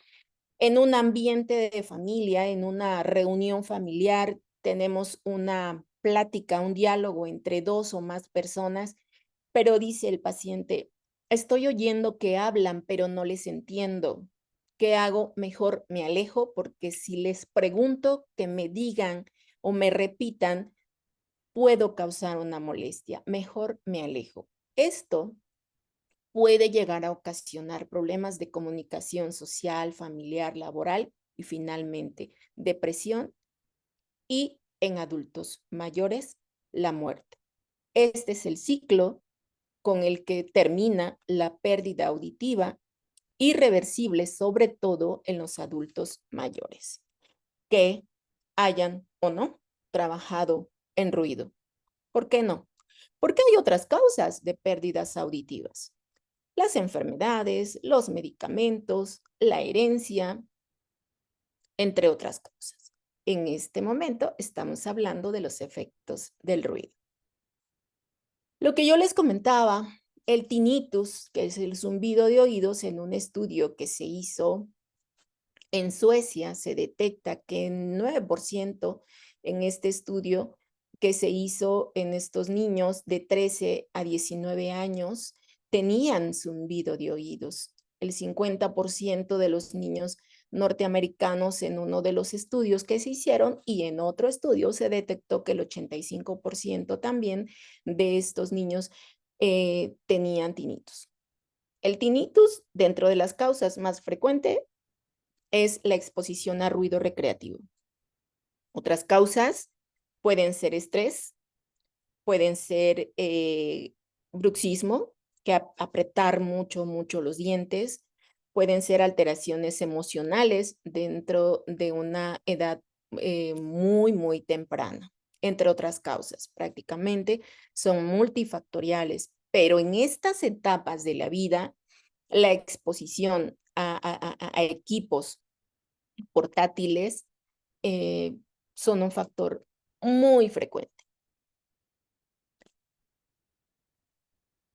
en un ambiente de familia, en una reunión familiar, tenemos una plática, un diálogo entre dos o más personas, pero dice el paciente, estoy oyendo que hablan, pero no les entiendo. ¿Qué hago? Mejor me alejo porque si les pregunto que me digan o me repitan, puedo causar una molestia. Mejor me alejo. Esto puede llegar a ocasionar problemas de comunicación social, familiar, laboral y finalmente depresión y en adultos mayores la muerte. Este es el ciclo con el que termina la pérdida auditiva irreversible, sobre todo en los adultos mayores, que hayan o no trabajado en ruido. ¿Por qué no? Porque hay otras causas de pérdidas auditivas. Las enfermedades, los medicamentos, la herencia, entre otras causas. En este momento estamos hablando de los efectos del ruido. Lo que yo les comentaba, el tinnitus, que es el zumbido de oídos, en un estudio que se hizo en Suecia, se detecta que en 9% en este estudio que se hizo en estos niños de 13 a 19 años tenían zumbido de oídos. El 50% de los niños norteamericanos en uno de los estudios que se hicieron y en otro estudio se detectó que el 85% también de estos niños tenían tinnitus. El tinnitus, dentro de las causas más frecuentes, es la exposición a ruido recreativo. Otras causas pueden ser estrés, pueden ser bruxismo, que apretar mucho los dientes, pueden ser alteraciones emocionales dentro de una edad muy temprana, entre otras causas. Prácticamente son multifactoriales, pero en estas etapas de la vida, la exposición a equipos portátiles son un factor muy frecuente.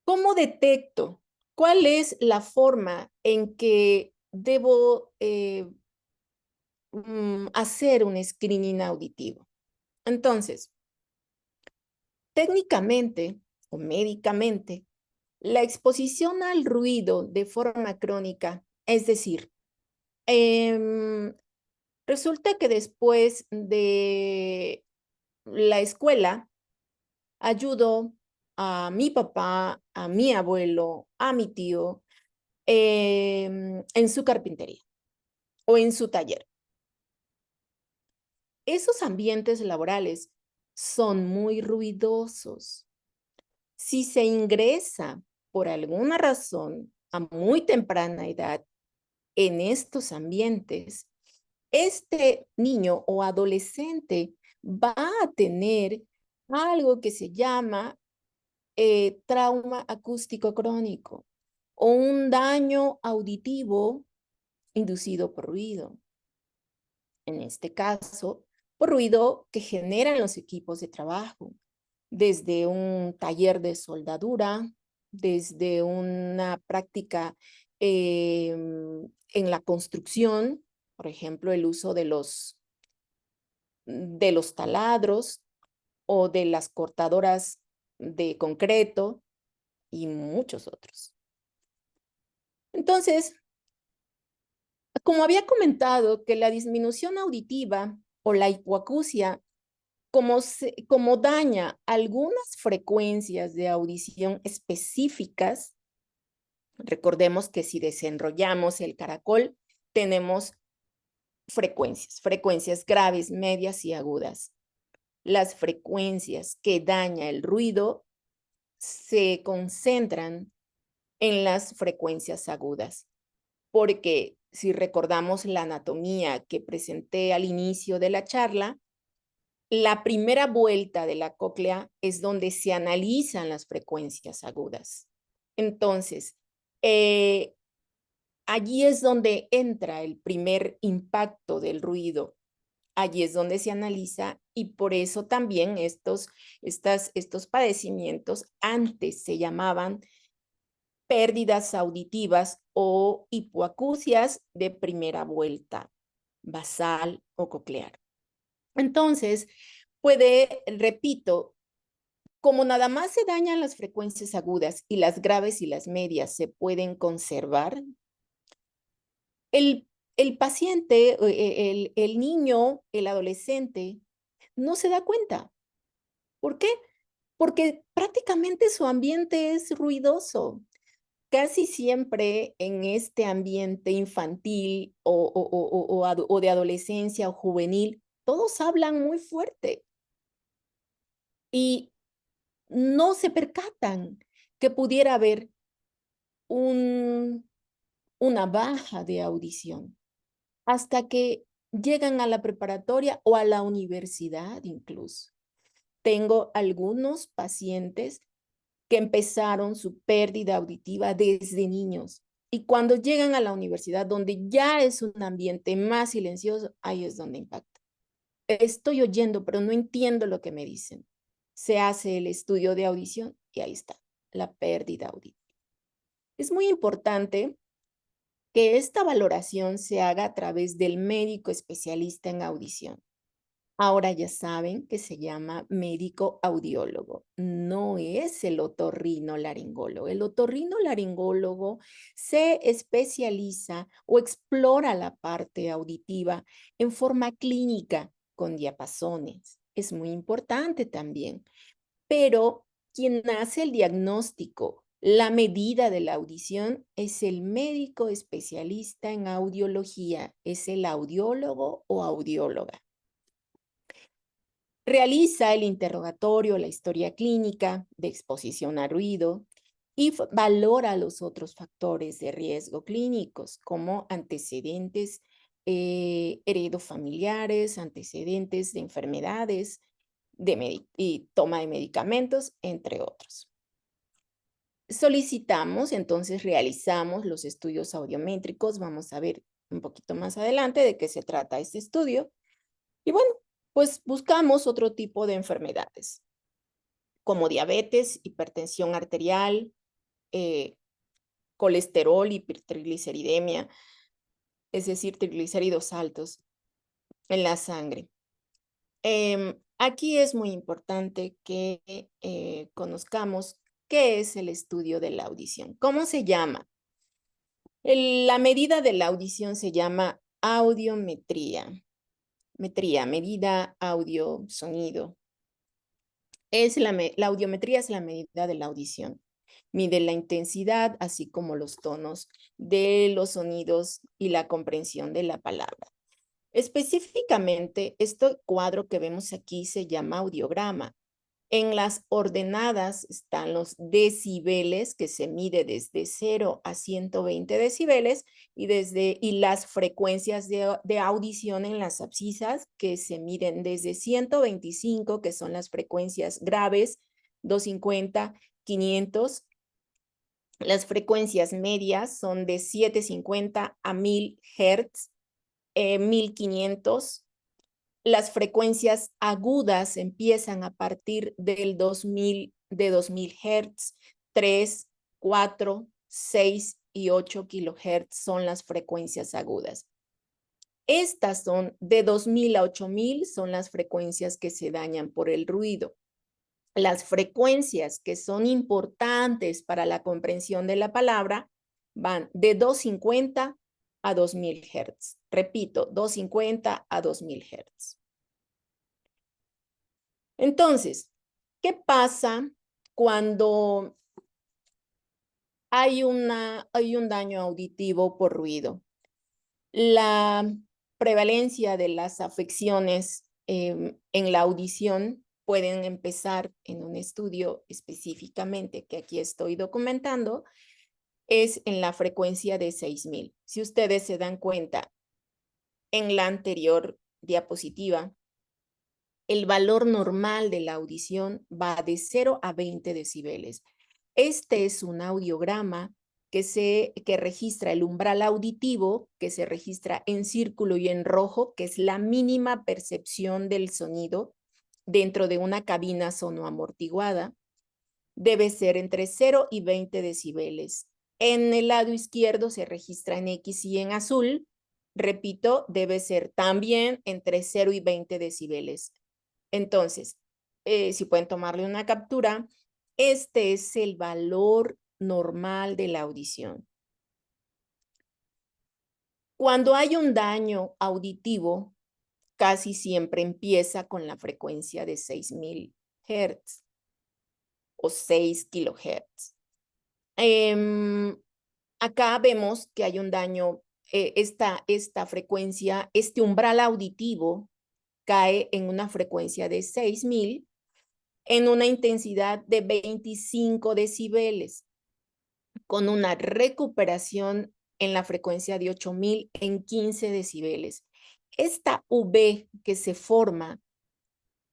¿Cómo detecto? ¿Cuál es la forma en que debo hacer un screening auditivo? Entonces, técnicamente o médicamente, la exposición al ruido de forma crónica, es decir, resulta que después de la escuela, ayudo a mi papá, a mi abuelo, a mi tío en su carpintería o en su taller. Esos ambientes laborales son muy ruidosos. Si se ingresa por alguna razón a muy temprana edad en estos ambientes, este niño o adolescente va a tener algo que se llama trauma acústico crónico o un daño auditivo inducido por ruido. En este caso, por ruido que generan los equipos de trabajo, desde un taller de soldadura, desde una práctica en la construcción, por ejemplo, el uso de los taladros o de las cortadoras de concreto y muchos otros. Entonces, como había comentado que la disminución auditiva o la hipoacusia, como daña algunas frecuencias de audición específicas, recordemos que si desenrollamos el caracol, tenemos frecuencias graves, medias y agudas. Las frecuencias que daña el ruido se concentran en las frecuencias agudas, porque si recordamos la anatomía que presenté al inicio de la charla, la primera vuelta de la cóclea es donde se analizan las frecuencias agudas. Entonces, allí es donde entra el primer impacto del ruido. Allí es donde se analiza y por eso también estos padecimientos antes se llamaban pérdidas auditivas o hipoacusias de primera vuelta, basal o coclear. Entonces, repito, como nada más se dañan las frecuencias agudas y las graves y las medias se pueden conservar, el paciente, el niño, el adolescente, no se da cuenta. ¿Por qué? Porque prácticamente su ambiente es ruidoso. Casi siempre en este ambiente infantil o de adolescencia o juvenil, todos hablan muy fuerte y no se percatan que pudiera haber una baja de audición hasta que llegan a la preparatoria o a la universidad incluso. Tengo algunos pacientes que empezaron su pérdida auditiva desde niños y cuando llegan a la universidad, donde ya es un ambiente más silencioso, ahí es donde impacta. Estoy oyendo, pero no entiendo lo que me dicen. Se hace el estudio de audición y ahí está, la pérdida auditiva. Es muy importante que esta valoración se haga a través del médico especialista en audición. Ahora ya saben que se llama médico audiólogo, no es el otorrinolaringólogo. El otorrinolaringólogo se especializa o explora la parte auditiva en forma clínica con diapasones. Es muy importante también, pero quien hace el diagnóstico, la medida de la audición es el médico especialista en audiología, es el audiólogo o audióloga. Realiza el interrogatorio, la historia clínica de exposición a ruido y valora los otros factores de riesgo clínicos como antecedentes heredofamiliares, antecedentes de enfermedades y toma de medicamentos, entre otros. Solicitamos, entonces realizamos los estudios audiométricos. Vamos a ver un poquito más adelante de qué se trata este estudio. Y bueno, pues buscamos otro tipo de enfermedades, como diabetes, hipertensión arterial, colesterol, hipertrigliceridemia, es decir, triglicéridos altos en la sangre. Aquí es muy importante que conozcamos qué es el estudio de la audición. ¿Cómo se llama? La medida de la audición se llama audiometría. Medida audio, sonido. La audiometría es la medida de la audición. Mide la intensidad, así como los tonos de los sonidos y la comprensión de la palabra. Específicamente, este cuadro que vemos aquí se llama audiograma. En las ordenadas están los decibeles, que se mide desde 0 a 120 decibeles, y las frecuencias de audición en las abscisas, que se miden desde 125, que son las frecuencias graves, 250, 500. Las frecuencias medias son de 750 a 1000 Hz, 1500. Las frecuencias agudas empiezan a partir del 2000 Hz, 3, 4, 6 y 8 kHz son las frecuencias agudas. Estas son de 2000 a 8000, son las frecuencias que se dañan por el ruido. Las frecuencias que son importantes para la comprensión de la palabra van de 250 a 2000 Hz. Repito, 250 a 2000 Hz. Entonces, ¿qué pasa cuando hay un daño auditivo por ruido? La prevalencia de las afecciones en la audición pueden empezar en un estudio específicamente que aquí estoy documentando, es en la frecuencia de 6000. Si ustedes se dan cuenta, en la anterior diapositiva, el valor normal de la audición va de 0 a 20 decibeles. Este es un audiograma que registra el umbral auditivo, que se registra en círculo y en rojo, que es la mínima percepción del sonido dentro de una cabina sonoamortiguada. Debe ser entre 0 y 20 decibeles. En el lado izquierdo se registra en X y en azul. Repito, debe ser también entre 0 y 20 decibeles. Entonces, si pueden tomarle una captura, este es el valor normal de la audición. Cuando hay un daño auditivo, casi siempre empieza con la frecuencia de 6000 Hz o 6 kHz. Acá vemos que hay un daño, esta frecuencia, este umbral auditivo cae en una frecuencia de 6000 en una intensidad de 25 decibeles, con una recuperación en la frecuencia de 8000 en 15 decibeles. Esta V que se forma,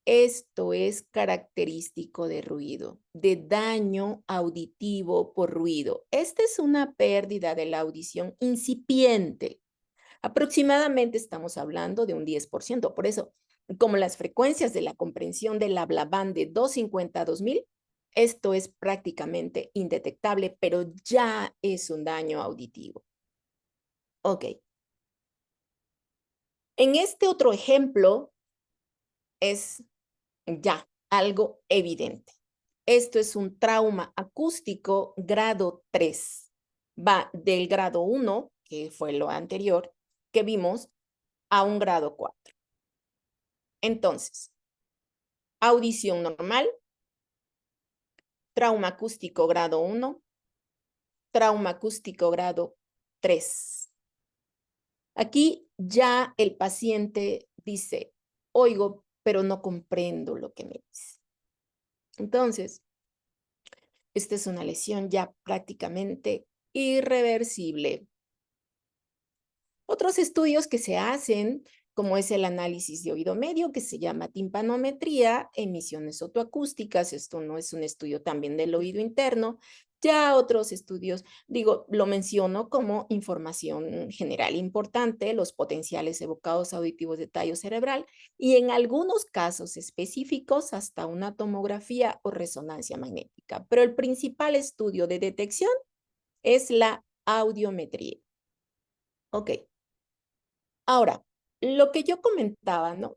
esto es característico de ruido, de daño auditivo por ruido. Esta es una pérdida de la audición incipiente. Aproximadamente estamos hablando de un 10%. Por eso, como las frecuencias de la comprensión del habla van de 250 a 2000, esto es prácticamente indetectable, pero ya es un daño auditivo. Ok. En este otro ejemplo es ya algo evidente. Esto es un trauma acústico grado 3. Va del grado 1, que fue lo anterior, que vimos, a un grado 4. Entonces, audición normal, trauma acústico grado 1, trauma acústico grado 3. Aquí ya el paciente dice, oigo, pero no comprendo lo que me dice. Entonces, esta es una lesión ya prácticamente irreversible. Otros estudios que se hacen, como es el análisis de oído medio, que se llama timpanometría, emisiones otoacústicas, esto no es un estudio también del oído interno, ya otros estudios, lo menciono como información general importante, los potenciales evocados auditivos de tallo cerebral y en algunos casos específicos hasta una tomografía o resonancia magnética. Pero el principal estudio de detección es la audiometría. Ok. Ahora, lo que yo comentaba, ¿no?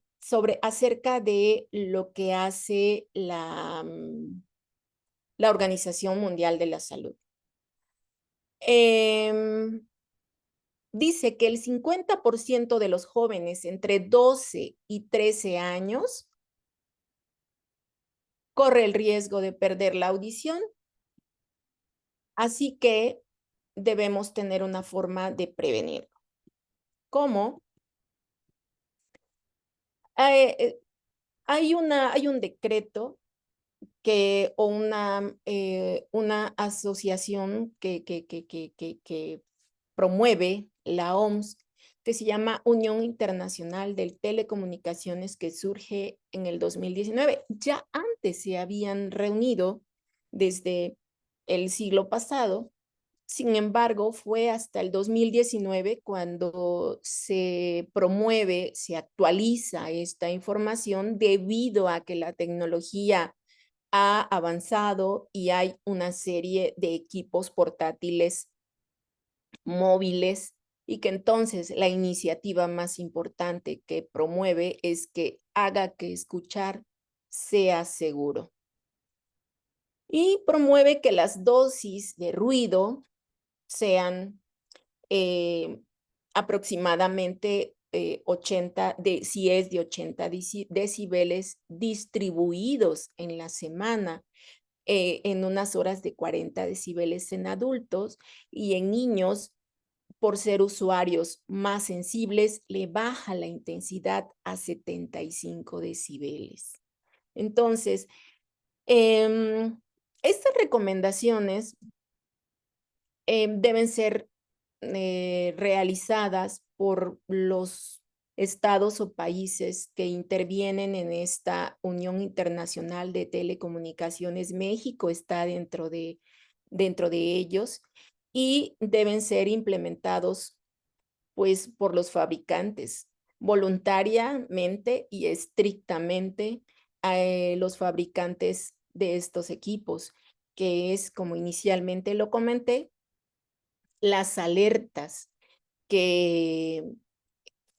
Acerca de lo que hace la Organización Mundial de la Salud. Dice que el 50% de los jóvenes entre 12 y 13 años corre el riesgo de perder la audición, así que debemos tener una forma de prevenirlo. ¿Cómo? Hay un decreto o una asociación que promueve la OMS, que se llama Unión Internacional de Telecomunicaciones, que surge en el 2019. Ya antes se habían reunido desde el siglo pasado. Sin embargo, fue hasta el 2019 cuando se promueve, se actualiza esta información debido a que la tecnología ha avanzado y hay una serie de equipos portátiles móviles y que entonces la iniciativa más importante que promueve es que haga que escuchar sea seguro. Y promueve que las dosis de ruido sean aproximadamente 80, si es de 80 decibeles distribuidos en la semana, en unas horas de 40 decibeles en adultos y en niños, por ser usuarios más sensibles, le baja la intensidad a 75 decibeles. Entonces, estas recomendaciones deben ser realizadas por los estados o países que intervienen en esta Unión Internacional de Telecomunicaciones. México está dentro de ellos y deben ser implementados pues por los fabricantes voluntariamente y estrictamente los fabricantes de estos equipos, que es, como inicialmente lo comenté, las alertas que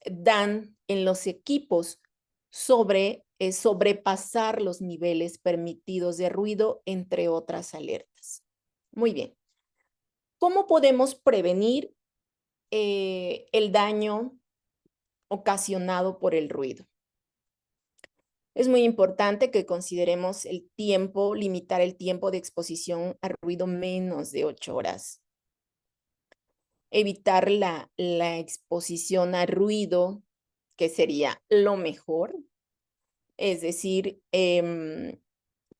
dan en los equipos sobre sobrepasar los niveles permitidos de ruido, entre otras alertas. Muy bien. ¿Cómo podemos prevenir el daño ocasionado por el ruido? Es muy importante que consideremos el tiempo, limitar el tiempo de exposición a ruido menos de 8 horas. Evitar la exposición a ruido, que sería lo mejor. Es decir,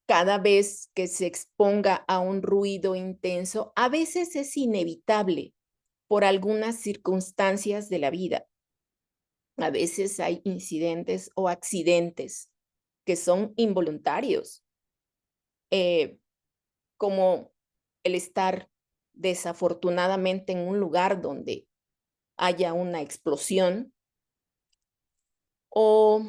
cada vez que se exponga a un ruido intenso, a veces es inevitable por algunas circunstancias de la vida. A veces hay incidentes o accidentes que son involuntarios, como el estar desafortunadamente en un lugar donde haya una explosión o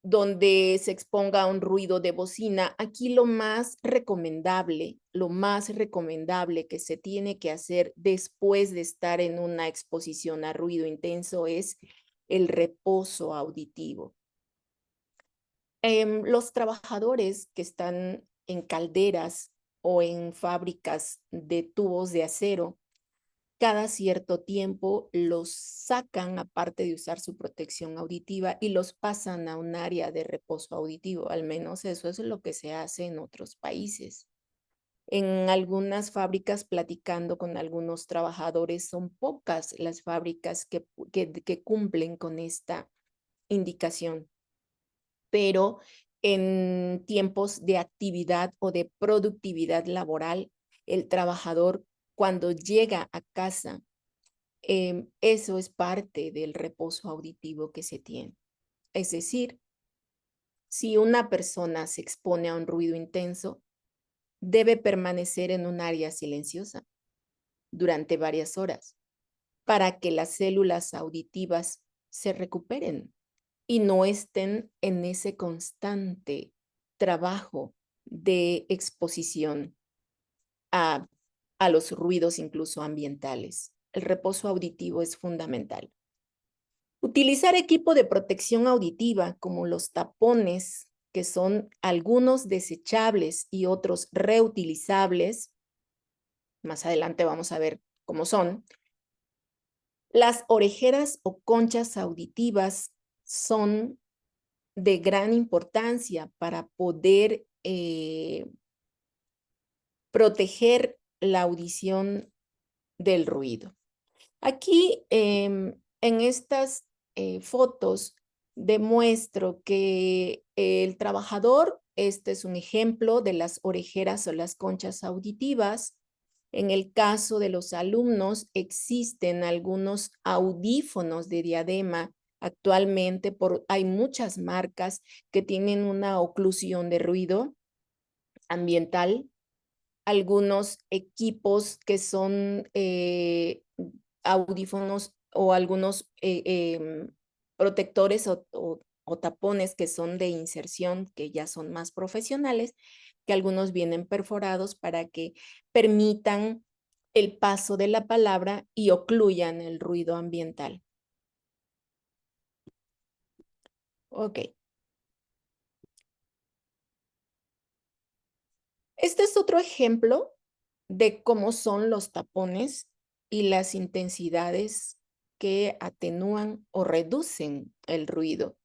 donde se exponga a un ruido de bocina. Aquí lo más recomendable que se tiene que hacer después de estar en una exposición a ruido intenso es el reposo auditivo. Los trabajadores que están en calderas o en fábricas de tubos de acero, cada cierto tiempo los sacan, aparte de usar su protección auditiva, y los pasan a un área de reposo auditivo. Al menos eso es lo que se hace en otros países. En algunas fábricas, platicando con algunos trabajadores, son pocas las fábricas que cumplen con esta indicación. Pero en tiempos de actividad o de productividad laboral, el trabajador, cuando llega a casa, eso es parte del reposo auditivo que se tiene. Es decir, si una persona se expone a un ruido intenso, debe permanecer en un área silenciosa durante varias horas para que las células auditivas se recuperen y no estén en ese constante trabajo de exposición a los ruidos incluso ambientales. El reposo auditivo es fundamental. Utilizar equipo de protección auditiva como los tapones, que son algunos desechables y otros reutilizables. Más adelante vamos a ver cómo son. Las orejeras o conchas auditivas son de gran importancia para poder proteger la audición del ruido. Aquí en estas fotos demuestro que el trabajador, este es un ejemplo de las orejeras o las conchas auditivas. En el caso de los alumnos, existen algunos audífonos de diadema. Actualmente hay muchas marcas que tienen una oclusión de ruido ambiental, algunos equipos que son audífonos o algunos protectores o tapones que son de inserción, que ya son más profesionales, que algunos vienen perforados para que permitan el paso de la palabra y ocluyan el ruido ambiental. Ok. Este es otro ejemplo de cómo son los tapones y las intensidades que atenúan o reducen el ruido.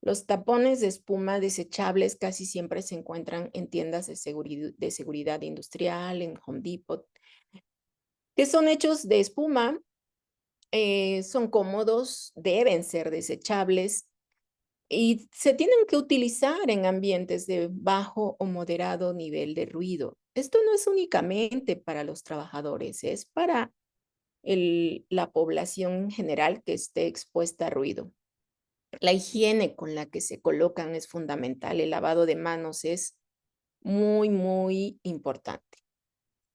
Los tapones de espuma desechables casi siempre se encuentran en tiendas de seguridad industrial, en Home Depot, que son hechos de espuma, son cómodos, deben ser desechables y se tienen que utilizar en ambientes de bajo o moderado nivel de ruido. Esto no es únicamente para los trabajadores, es para la población en general que esté expuesta a ruido. La higiene con la que se colocan es fundamental. El lavado de manos es muy importante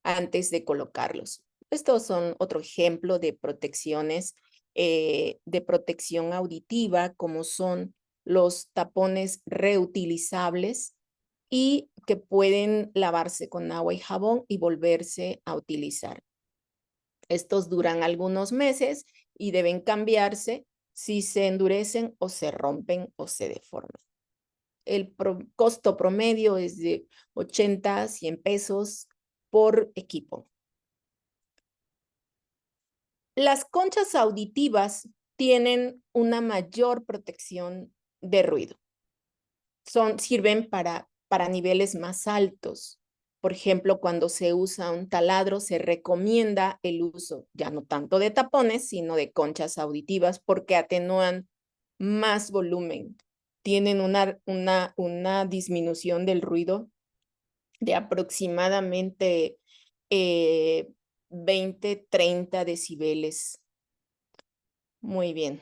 antes de colocarlos. Estos son otro ejemplo de protecciones de protección auditiva, como son los tapones reutilizables y que pueden lavarse con agua y jabón y volverse a utilizar. Estos duran algunos meses y deben cambiarse si se endurecen o se rompen o se deforman. El costo promedio es de 80 a 100 pesos por equipo. Las conchas auditivas tienen una mayor protección de ruido. Sirven para niveles más altos. Por ejemplo, cuando se usa un taladro, se recomienda el uso ya no tanto de tapones, sino de conchas auditivas porque atenúan más volumen. Tienen una disminución del ruido de aproximadamente 20, 30 decibeles. Muy bien.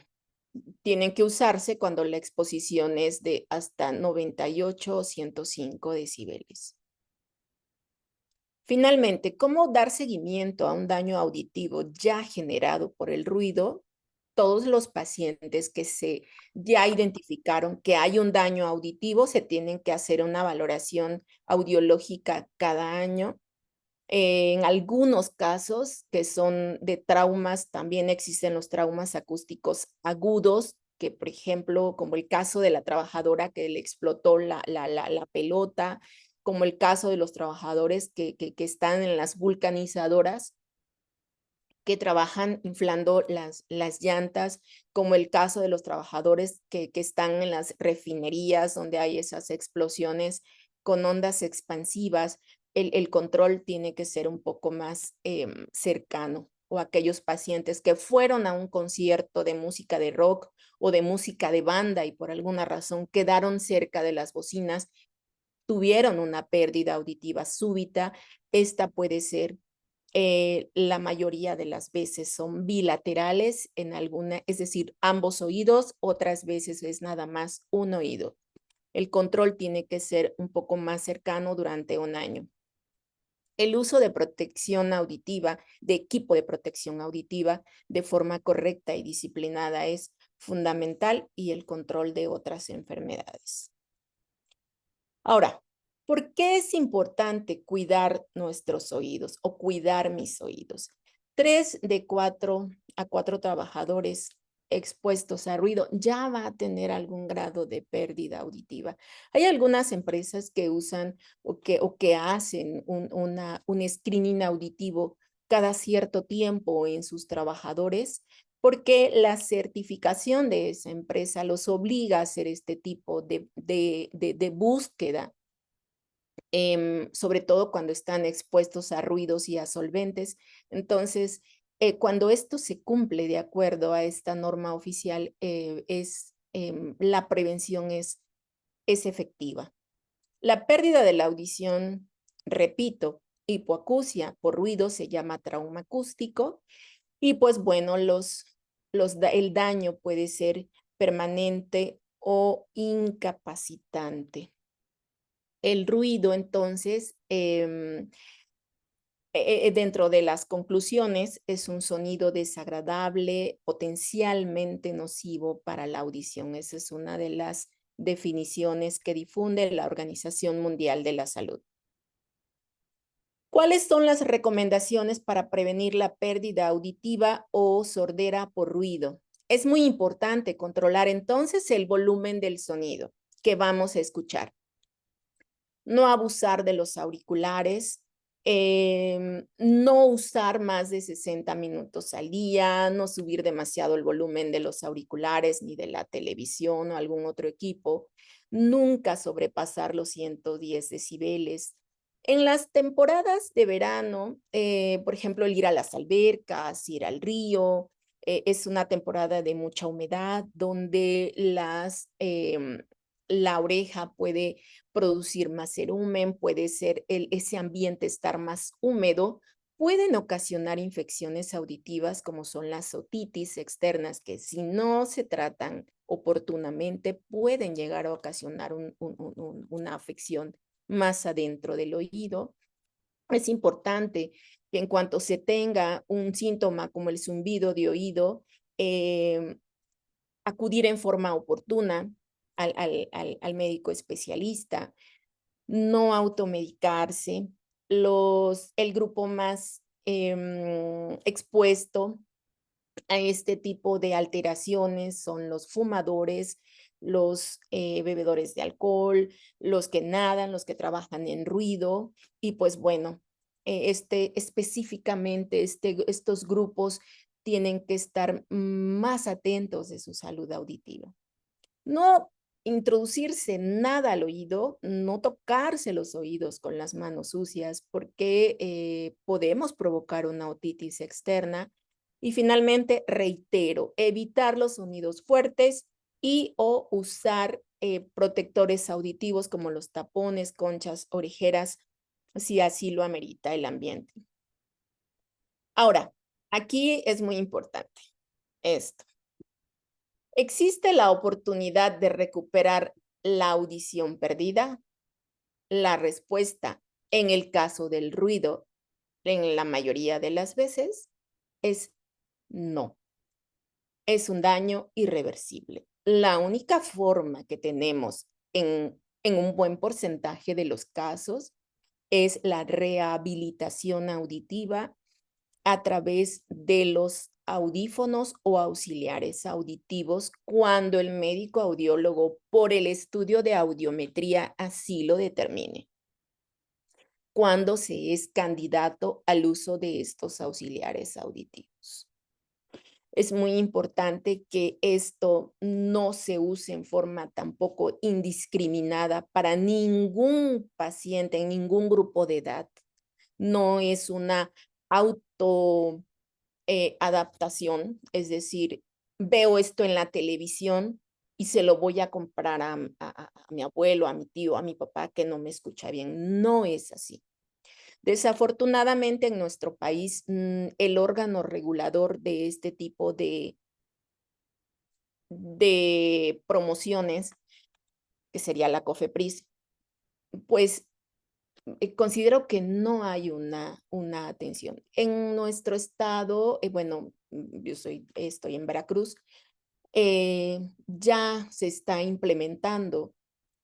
Tienen que usarse cuando la exposición es de hasta 98 o 105 decibeles. Finalmente, ¿cómo dar seguimiento a un daño auditivo ya generado por el ruido? Todos los pacientes que ya identificaron que hay un daño auditivo se tienen que hacer una valoración audiológica cada año. En algunos casos que son de traumas, también existen los traumas acústicos agudos, que por ejemplo, como el caso de la trabajadora que le explotó la pelota, como el caso de los trabajadores que están en las vulcanizadoras, que trabajan inflando las llantas, como el caso de los trabajadores que están en las refinerías donde hay esas explosiones con ondas expansivas. El control tiene que ser un poco más cercano, o aquellos pacientes que fueron a un concierto de música de rock o de música de banda y por alguna razón quedaron cerca de las bocinas, tuvieron una pérdida auditiva súbita. Esta puede ser la mayoría de las veces son bilaterales es decir, ambos oídos, otras veces es nada más un oído. El control tiene que ser un poco más cercano durante un año. El uso de protección auditiva, de equipo de protección auditiva de forma correcta y disciplinada es fundamental, y el control de otras enfermedades. Ahora, ¿por qué es importante cuidar nuestros oídos o cuidar mis oídos? 3 de 4 a 4 trabajadores expuestos a ruido ya va a tener algún grado de pérdida auditiva. Hay algunas empresas que usan o que hacen un screening auditivo cada cierto tiempo en sus trabajadores, porque la certificación de esa empresa los obliga a hacer este tipo de búsqueda, sobre todo cuando están expuestos a ruidos y a solventes. Entonces, cuando esto se cumple de acuerdo a esta norma oficial, es la prevención es efectiva. La pérdida de la audición, repito, hipoacusia por ruido se llama trauma acústico y pues bueno, el daño puede ser permanente o incapacitante. El ruido, entonces, dentro de las conclusiones, es un sonido desagradable, potencialmente nocivo para la audición. Esa es una de las definiciones que difunde la Organización Mundial de la Salud. ¿Cuáles son las recomendaciones para prevenir la pérdida auditiva o sordera por ruido? Es muy importante controlar entonces el volumen del sonido que vamos a escuchar. No abusar de los auriculares, no usar más de 60 minutos al día, no subir demasiado el volumen de los auriculares ni de la televisión o algún otro equipo, nunca sobrepasar los 110 decibeles. En las temporadas de verano, por ejemplo, el ir a las albercas, ir al río, es una temporada de mucha humedad donde la oreja puede producir más cerumen, puede ser ese ambiente estar más húmedo, pueden ocasionar infecciones auditivas como son las otitis externas, que si no se tratan oportunamente pueden llegar a ocasionar una afección más adentro del oído. Es importante que en cuanto se tenga un síntoma como el zumbido de oído, acudir en forma oportuna al médico especialista, no automedicarse. El grupo más expuesto a este tipo de alteraciones son los fumadores, los bebedores de alcohol, los que nadan, los que trabajan en ruido y pues bueno, específicamente estos grupos tienen que estar más atentos de su salud auditiva. No introducirse nada al oído, no tocarse los oídos con las manos sucias porque podemos provocar una otitis externa. Y finalmente, reitero, evitar los sonidos fuertes y o usar protectores auditivos como los tapones, conchas, orejeras, si así lo amerita el ambiente. Ahora, aquí es muy importante esto. ¿Existe la oportunidad de recuperar la audición perdida? La respuesta, en el caso del ruido, en la mayoría de las veces, es no. Es un daño irreversible. La única forma que tenemos en un buen porcentaje de los casos es la rehabilitación auditiva a través de los audífonos o auxiliares auditivos cuando el médico audiólogo por el estudio de audiometría así lo determine. Cuando se es candidato al uso de estos auxiliares auditivos. Es muy importante que esto no se use en forma tampoco indiscriminada para ningún paciente en ningún grupo de edad. No es una adaptación, es decir, veo esto en la televisión y se lo voy a comprar a mi abuelo, a mi tío, a mi papá que no me escucha bien. No es así. Desafortunadamente en nuestro país, el órgano regulador de este tipo de promociones, que sería la COFEPRIS, pues considero que no hay una atención. En nuestro estado, bueno, yo estoy en Veracruz, ya se está implementando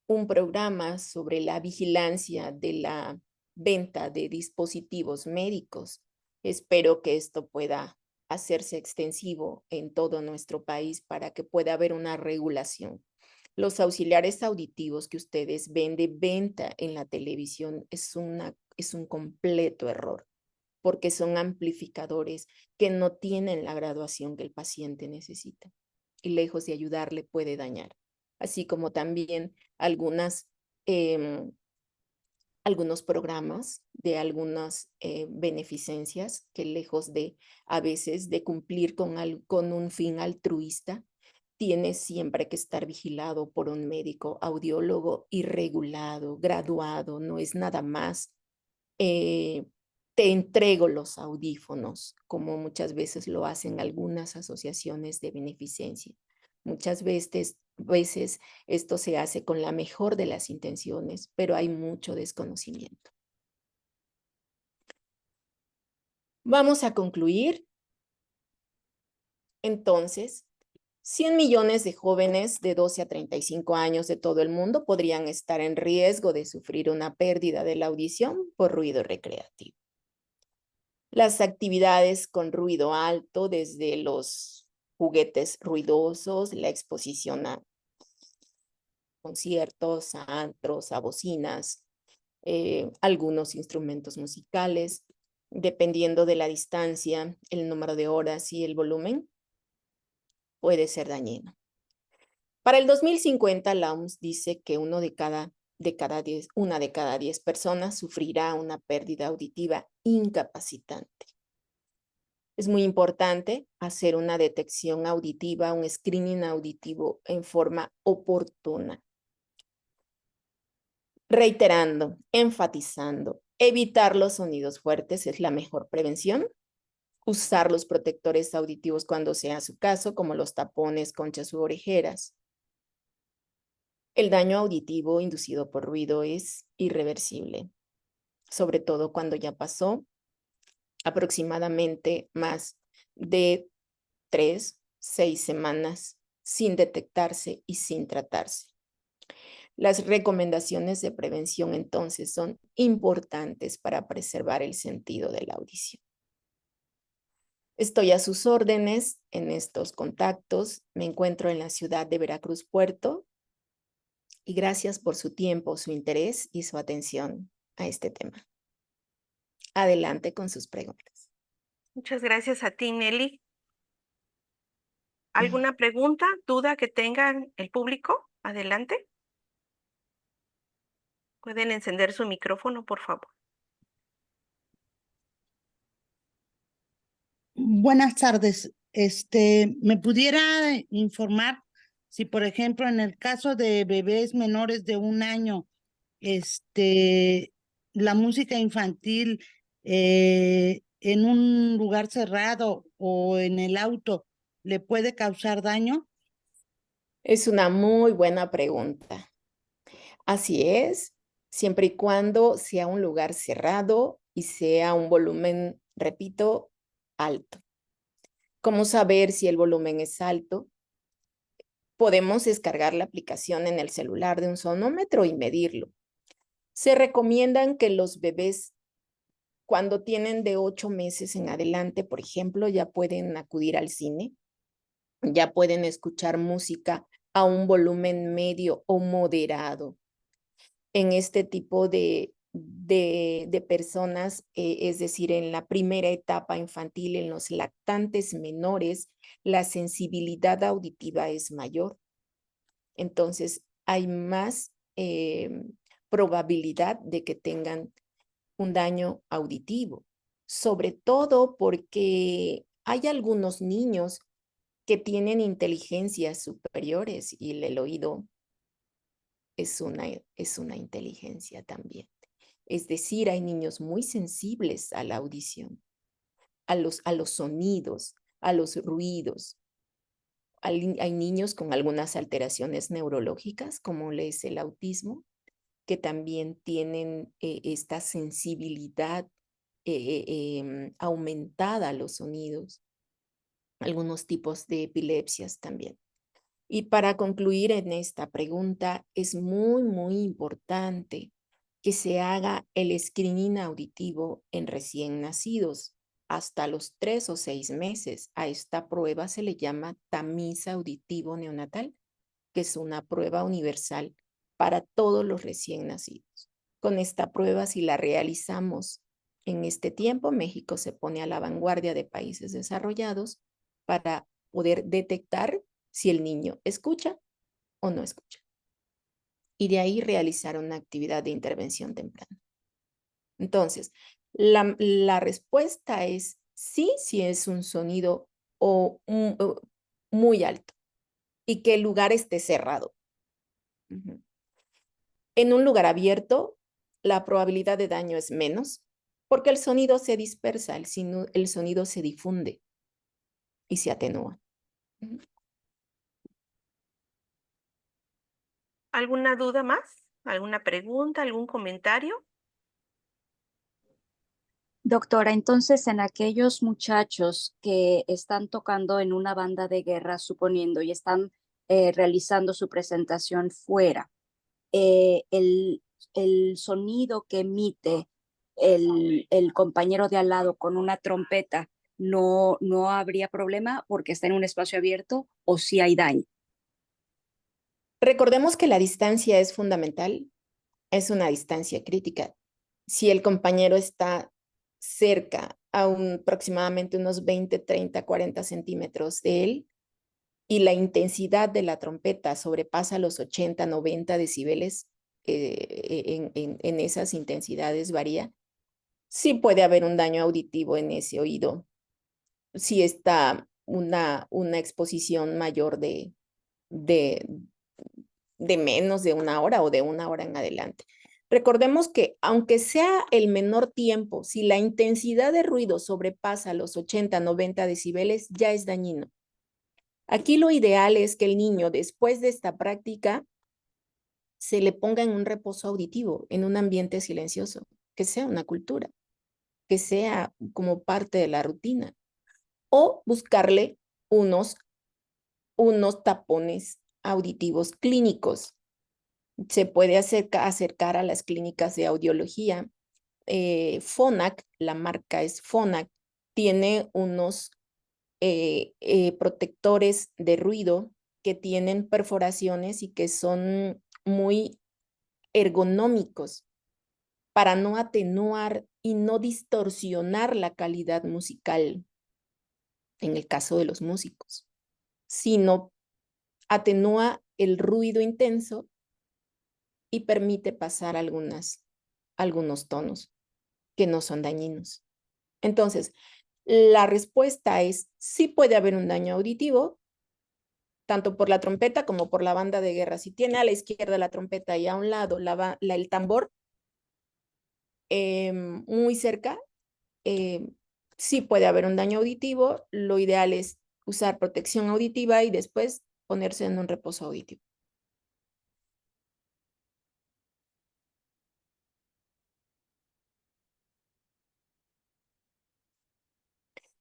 un programa sobre la vigilancia de la venta de dispositivos médicos. Espero que esto pueda hacerse extensivo en todo nuestro país para que pueda haber una regulación. Los auxiliares auditivos que ustedes ven de venta en la televisión es un completo error, porque son amplificadores que no tienen la graduación que el paciente necesita y lejos de ayudarle puede dañar. Así como también algunos programas de algunas beneficencias que lejos de a veces de cumplir con un fin altruista, tiene siempre que estar vigilado por un médico audiólogo y regulado, graduado, no es nada más te entrego los audífonos, como muchas veces lo hacen algunas asociaciones de beneficencia. Muchas veces esto se hace con la mejor de las intenciones, pero hay mucho desconocimiento. Vamos a concluir. Entonces, 100 millones de jóvenes de 12 a 35 años de todo el mundo podrían estar en riesgo de sufrir una pérdida de la audición por ruido recreativo. Las actividades con ruido alto, desde los juguetes ruidosos, la exposición a conciertos, a antros, a bocinas, algunos instrumentos musicales, dependiendo de la distancia, el número de horas y el volumen, puede ser dañino. Para el 2050, la OMS dice que una de cada 10 personas sufrirá una pérdida auditiva incapacitante. Es muy importante hacer una detección auditiva, un screening auditivo en forma oportuna. Reiterando, enfatizando, evitar los sonidos fuertes es la mejor prevención. Usar los protectores auditivos cuando sea su caso, como los tapones, conchas u orejeras. El daño auditivo inducido por ruido es irreversible, sobre todo cuando ya pasó aproximadamente más de 3-6 semanas sin detectarse y sin tratarse. Las recomendaciones de prevención entonces son importantes para preservar el sentido de la audición. Estoy a sus órdenes en estos contactos. Me encuentro en la ciudad de Veracruz, Puerto, y gracias por su tiempo, su interés y su atención a este tema. Adelante con sus preguntas. Muchas gracias a ti, Nelly. ¿Alguna pregunta, duda que tengan el público? Adelante. Pueden encender su micrófono, por favor. Buenas tardes. ¿Me pudiera informar si, por ejemplo, en el caso de bebés menores de 1 año, la música infantil en un lugar cerrado o en el auto le puede causar daño? Es una muy buena pregunta. Así es, siempre y cuando sea un lugar cerrado y sea un volumen, repito, alto. ¿Cómo saber si el volumen es alto? Podemos descargar la aplicación en el celular de un sonómetro y medirlo. Se recomiendan que los bebés, cuando tienen de 8 meses en adelante, por ejemplo, ya pueden acudir al cine, ya pueden escuchar música a un volumen medio o moderado. En este tipo de personas, es decir, en la primera etapa infantil, en los lactantes menores, la sensibilidad auditiva es mayor. Entonces, hay más probabilidad de que tengan un daño auditivo, sobre todo porque hay algunos niños que tienen inteligencias superiores y el oído es una inteligencia también. Es decir, hay niños muy sensibles a la audición, a los sonidos, a los ruidos. Hay niños con algunas alteraciones neurológicas, como es el autismo, que también tienen esta sensibilidad aumentada a los sonidos. Algunos tipos de epilepsias también. Y para concluir en esta pregunta, es muy, muy importante que se haga el screening auditivo en recién nacidos hasta los 3 o 6 meses. A esta prueba se le llama tamiz auditivo neonatal, que es una prueba universal para todos los recién nacidos. Con esta prueba, si la realizamos en este tiempo, México se pone a la vanguardia de países desarrollados para poder detectar si el niño escucha o no escucha. Y de ahí realizar una actividad de intervención temprana. Entonces, la respuesta es sí, si es un sonido muy alto. y que el lugar esté cerrado. En un lugar abierto, la probabilidad de daño es menos porque el sonido se dispersa, el sonido se difunde y se atenúa. ¿Alguna duda más? ¿Alguna pregunta? ¿Algún comentario? Doctora, entonces en aquellos muchachos que están tocando en una banda de guerra, suponiendo, y están realizando su presentación fuera, eh, el, el sonido que emite el compañero de al lado con una trompeta, no habría problema porque está en un espacio abierto o si hay daño. Recordemos que la distancia es fundamental, es una distancia crítica. Si el compañero está cerca a aproximadamente unos 20, 30, 40 centímetros de él y la intensidad de la trompeta sobrepasa los 80, 90 decibeles, en esas intensidades varía, sí puede haber un daño auditivo en ese oído, si está una exposición mayor de, de menos de una hora o de una hora en adelante. Recordemos que aunque sea el menor tiempo, si la intensidad de ruido sobrepasa los 80, 90 decibeles, ya es dañino. Aquí lo ideal es que el niño, después de esta práctica, se le ponga en un reposo auditivo, en un ambiente silencioso, que sea una cultura, que sea como parte de la rutina, o buscarle unos tapones auditivos clínicos. Se puede acercar a las clínicas de audiología. Phonak, la marca es Phonak, tiene unos protectores de ruido que tienen perforaciones y que son muy ergonómicos para no atenuar y no distorsionar la calidad musical en el caso de los músicos, sino atenúa el ruido intenso y permite pasar algunos tonos que no son dañinos. Entonces, la respuesta es sí puede haber un daño auditivo, tanto por la trompeta como por la banda de guerra. Si tiene a la izquierda la trompeta y a un lado el tambor muy cerca, sí puede haber un daño auditivo. Lo ideal es usar protección auditiva y después ponerse en un reposo auditivo.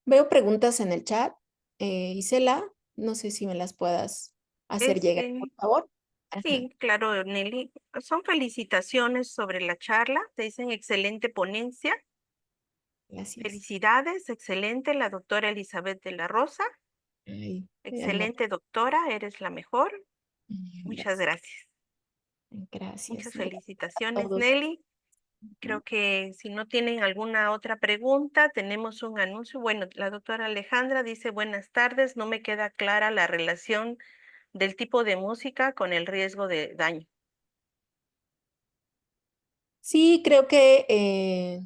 Veo preguntas en el chat. Isela, no sé si me las puedas hacer llegar, por favor. Ajá. Sí, claro, Nelly. Son felicitaciones sobre la charla. Te dicen excelente ponencia. Gracias. Felicidades, excelente, la doctora Elizabeth de la Rosa. Ay, Excelente doctora, eres la mejor. Muchas gracias. Gracias. Muchas Gracias a felicitaciones, todos. Nelly. Creo que si no tienen alguna otra pregunta, tenemos un anuncio. Bueno, la doctora Alejandra dice, buenas tardes, no me queda clara la relación del tipo de música con el riesgo de daño. Sí, creo que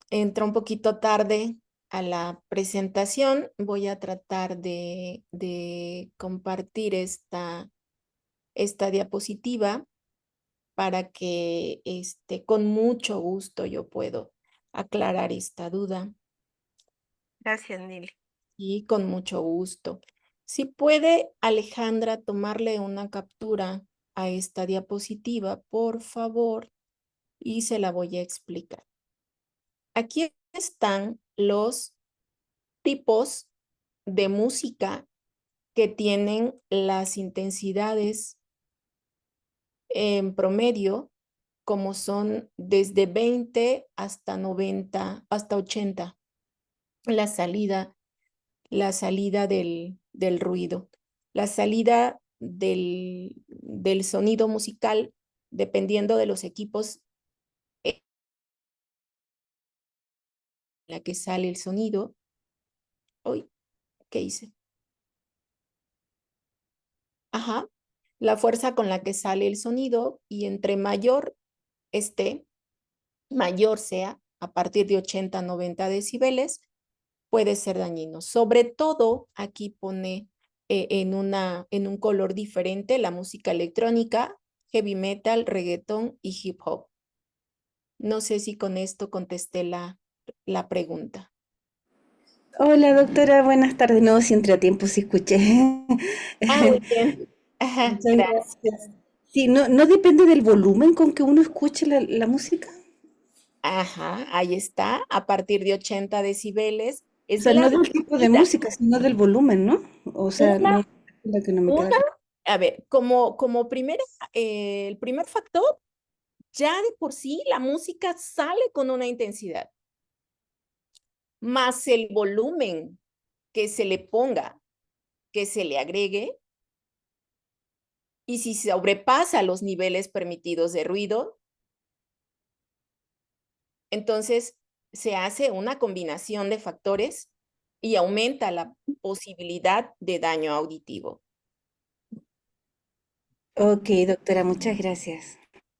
entró un poquito tarde a la presentación. Voy a tratar de compartir esta diapositiva para que con mucho gusto yo puedo aclarar esta duda. Gracias, Nelly. Y con mucho gusto. Si puede, Alejandra, tomarle una captura a esta diapositiva, por favor, y se la voy a explicar. Aquí están los tipos de música que tienen las intensidades en promedio, como son desde 20 hasta 90, hasta 80, la salida del ruido. La salida del sonido musical, dependiendo de los equipos en la que sale el sonido. Uy, ¿qué hice? Ajá, la fuerza con la que sale el sonido y entre mayor esté, mayor sea, a partir de 80, 90 decibeles, puede ser dañino. Sobre todo, aquí pone en un color diferente, la música electrónica, heavy metal, reggaetón y hip hop. No sé si con esto contesté la pregunta. Hola, doctora, buenas tardes. No, si entré a tiempo, sí escuché. Muy bien. Ajá, Muchas gracias. gracias. Sí, no depende del volumen con que uno escuche la música. Ajá, ahí está, a partir de 80 decibeles. O Es sea, la no del tipo de medida. música, sino del volumen, ¿no? O sea, no es la que no me queda claro. A ver, como primera, el primer factor, ya de por sí la música sale con una intensidad, más el volumen que se le ponga, que se le agregue, y si sobrepasa los niveles permitidos de ruido, entonces se hace una combinación de factores y aumenta la posibilidad de daño auditivo. Ok, doctora, muchas gracias.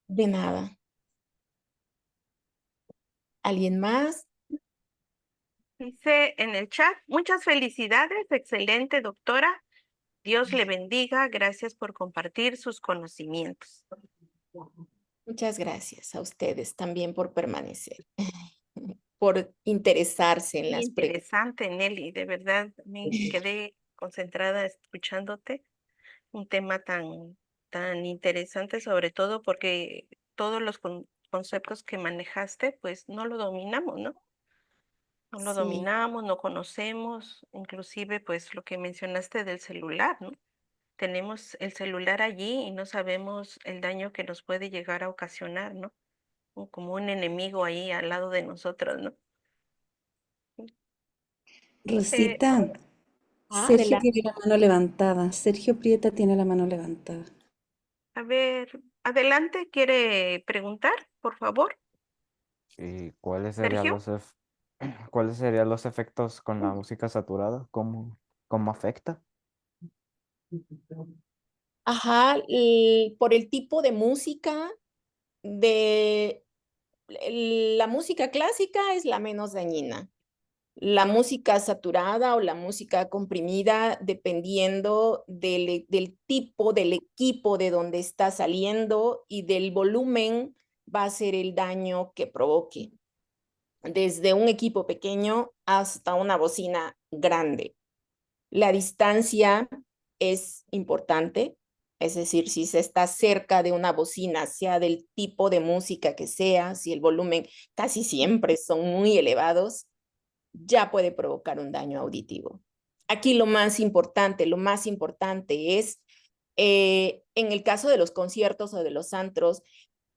De nada. ¿Alguien más? Dice en el chat, muchas felicidades, excelente doctora. Dios le bendiga. Gracias por compartir sus conocimientos. Muchas gracias a ustedes también por permanecer, por interesarse en Muy las preguntas. interesante, Nelly. De verdad, me quedé concentrada escuchándote. Un tema tan interesante, sobre todo porque todos los conceptos que manejaste, pues no lo dominamos, ¿no? No lo Sí, dominamos, no conocemos, inclusive pues lo que mencionaste del celular, ¿no? Tenemos el celular allí y no sabemos el daño que nos puede llegar a ocasionar, ¿no? Como un enemigo ahí al lado de nosotros, ¿no? Eh, Rosita, Sergio Adelante. tiene la mano levantada. Sergio Prieta tiene la mano levantada. a ver, adelante, ¿quiere preguntar, por favor, ¿Y cuáles serían Sergio? cuáles serían los efectos con la música saturada? ¿Cómo afecta? Ajá, por el tipo de música, la música clásica es la menos dañina. La música saturada o la música comprimida, dependiendo del tipo, del equipo de donde está saliendo y del volumen, va a ser el daño que provoque, desde un equipo pequeño hasta una bocina grande. La distancia es importante, es decir, si se está cerca de una bocina, sea del tipo de música que sea, si el volumen casi siempre son muy elevados, ya puede provocar un daño auditivo. Aquí lo más importante es, en el caso de los conciertos o de los antros,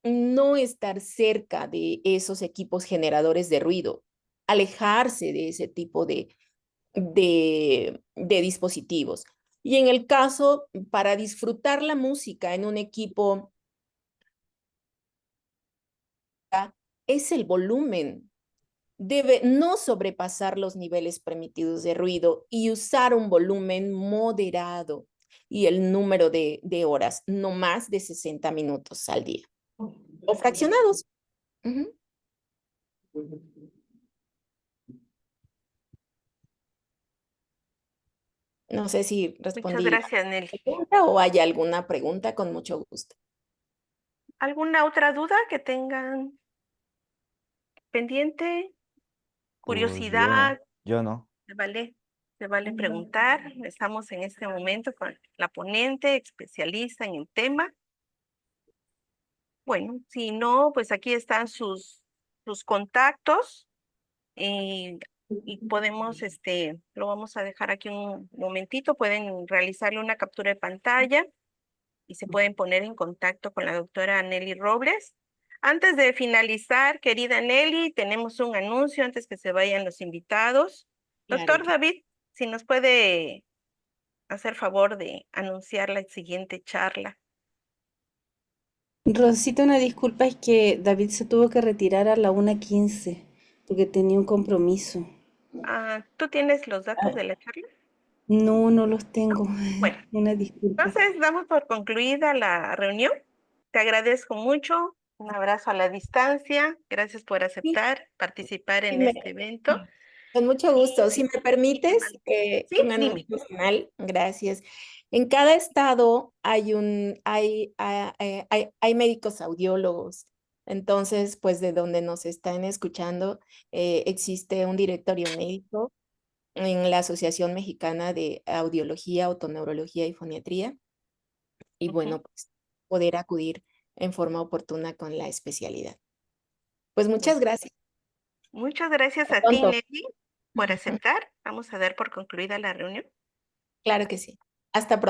no estar cerca de esos equipos generadores de ruido, alejarse de ese tipo de dispositivos. Y en el caso, para disfrutar la música en un equipo, es el volumen. Debe no sobrepasar los niveles permitidos de ruido y usar un volumen moderado y el número de horas, no más de 60 minutos al día. O fraccionados. Ujú. No sé si Muchas respondí la gracias, Nelly. pregunta o hay alguna pregunta, con mucho gusto. ¿Alguna otra duda que tengan pendiente? Pues yo no, Curiosidad, yo no. se vale preguntar. Estamos en este momento con la ponente especialista en el tema. Bueno, si no, pues aquí están sus contactos y podemos, lo vamos a dejar aquí un momentito. Pueden realizarle una captura de pantalla y se pueden poner en contacto con la doctora Nelly Robles. Antes de finalizar, querida Nelly, tenemos un anuncio antes que se vayan los invitados. Claro Doctor que David, si nos puede hacer favor de anunciar la siguiente charla. Rosita, una disculpa, es que David se tuvo que retirar a la 1:15 porque tenía un compromiso. ¿Tú tienes los datos Ah, de la charla? no los tengo. Bueno, Una disculpa. entonces damos por concluida la reunión. Te agradezco mucho. Un abrazo a la distancia. Gracias por sí. aceptar participar Sí, en este evento. Con mucho gusto. Si me permites, Sí, un dime. anuncio final, gracias. En cada estado hay médicos audiólogos. Entonces, pues de donde nos están escuchando, existe un directorio médico en la Asociación Mexicana de Audiología, Otoneurología y Foniatría. Y bueno, pues poder acudir en forma oportuna con la especialidad. Pues muchas gracias. Muchas gracias Hasta a ti, pronto. Nelly, por aceptar. Vamos a dar por concluida la reunión. Claro que sí. Hasta pronto.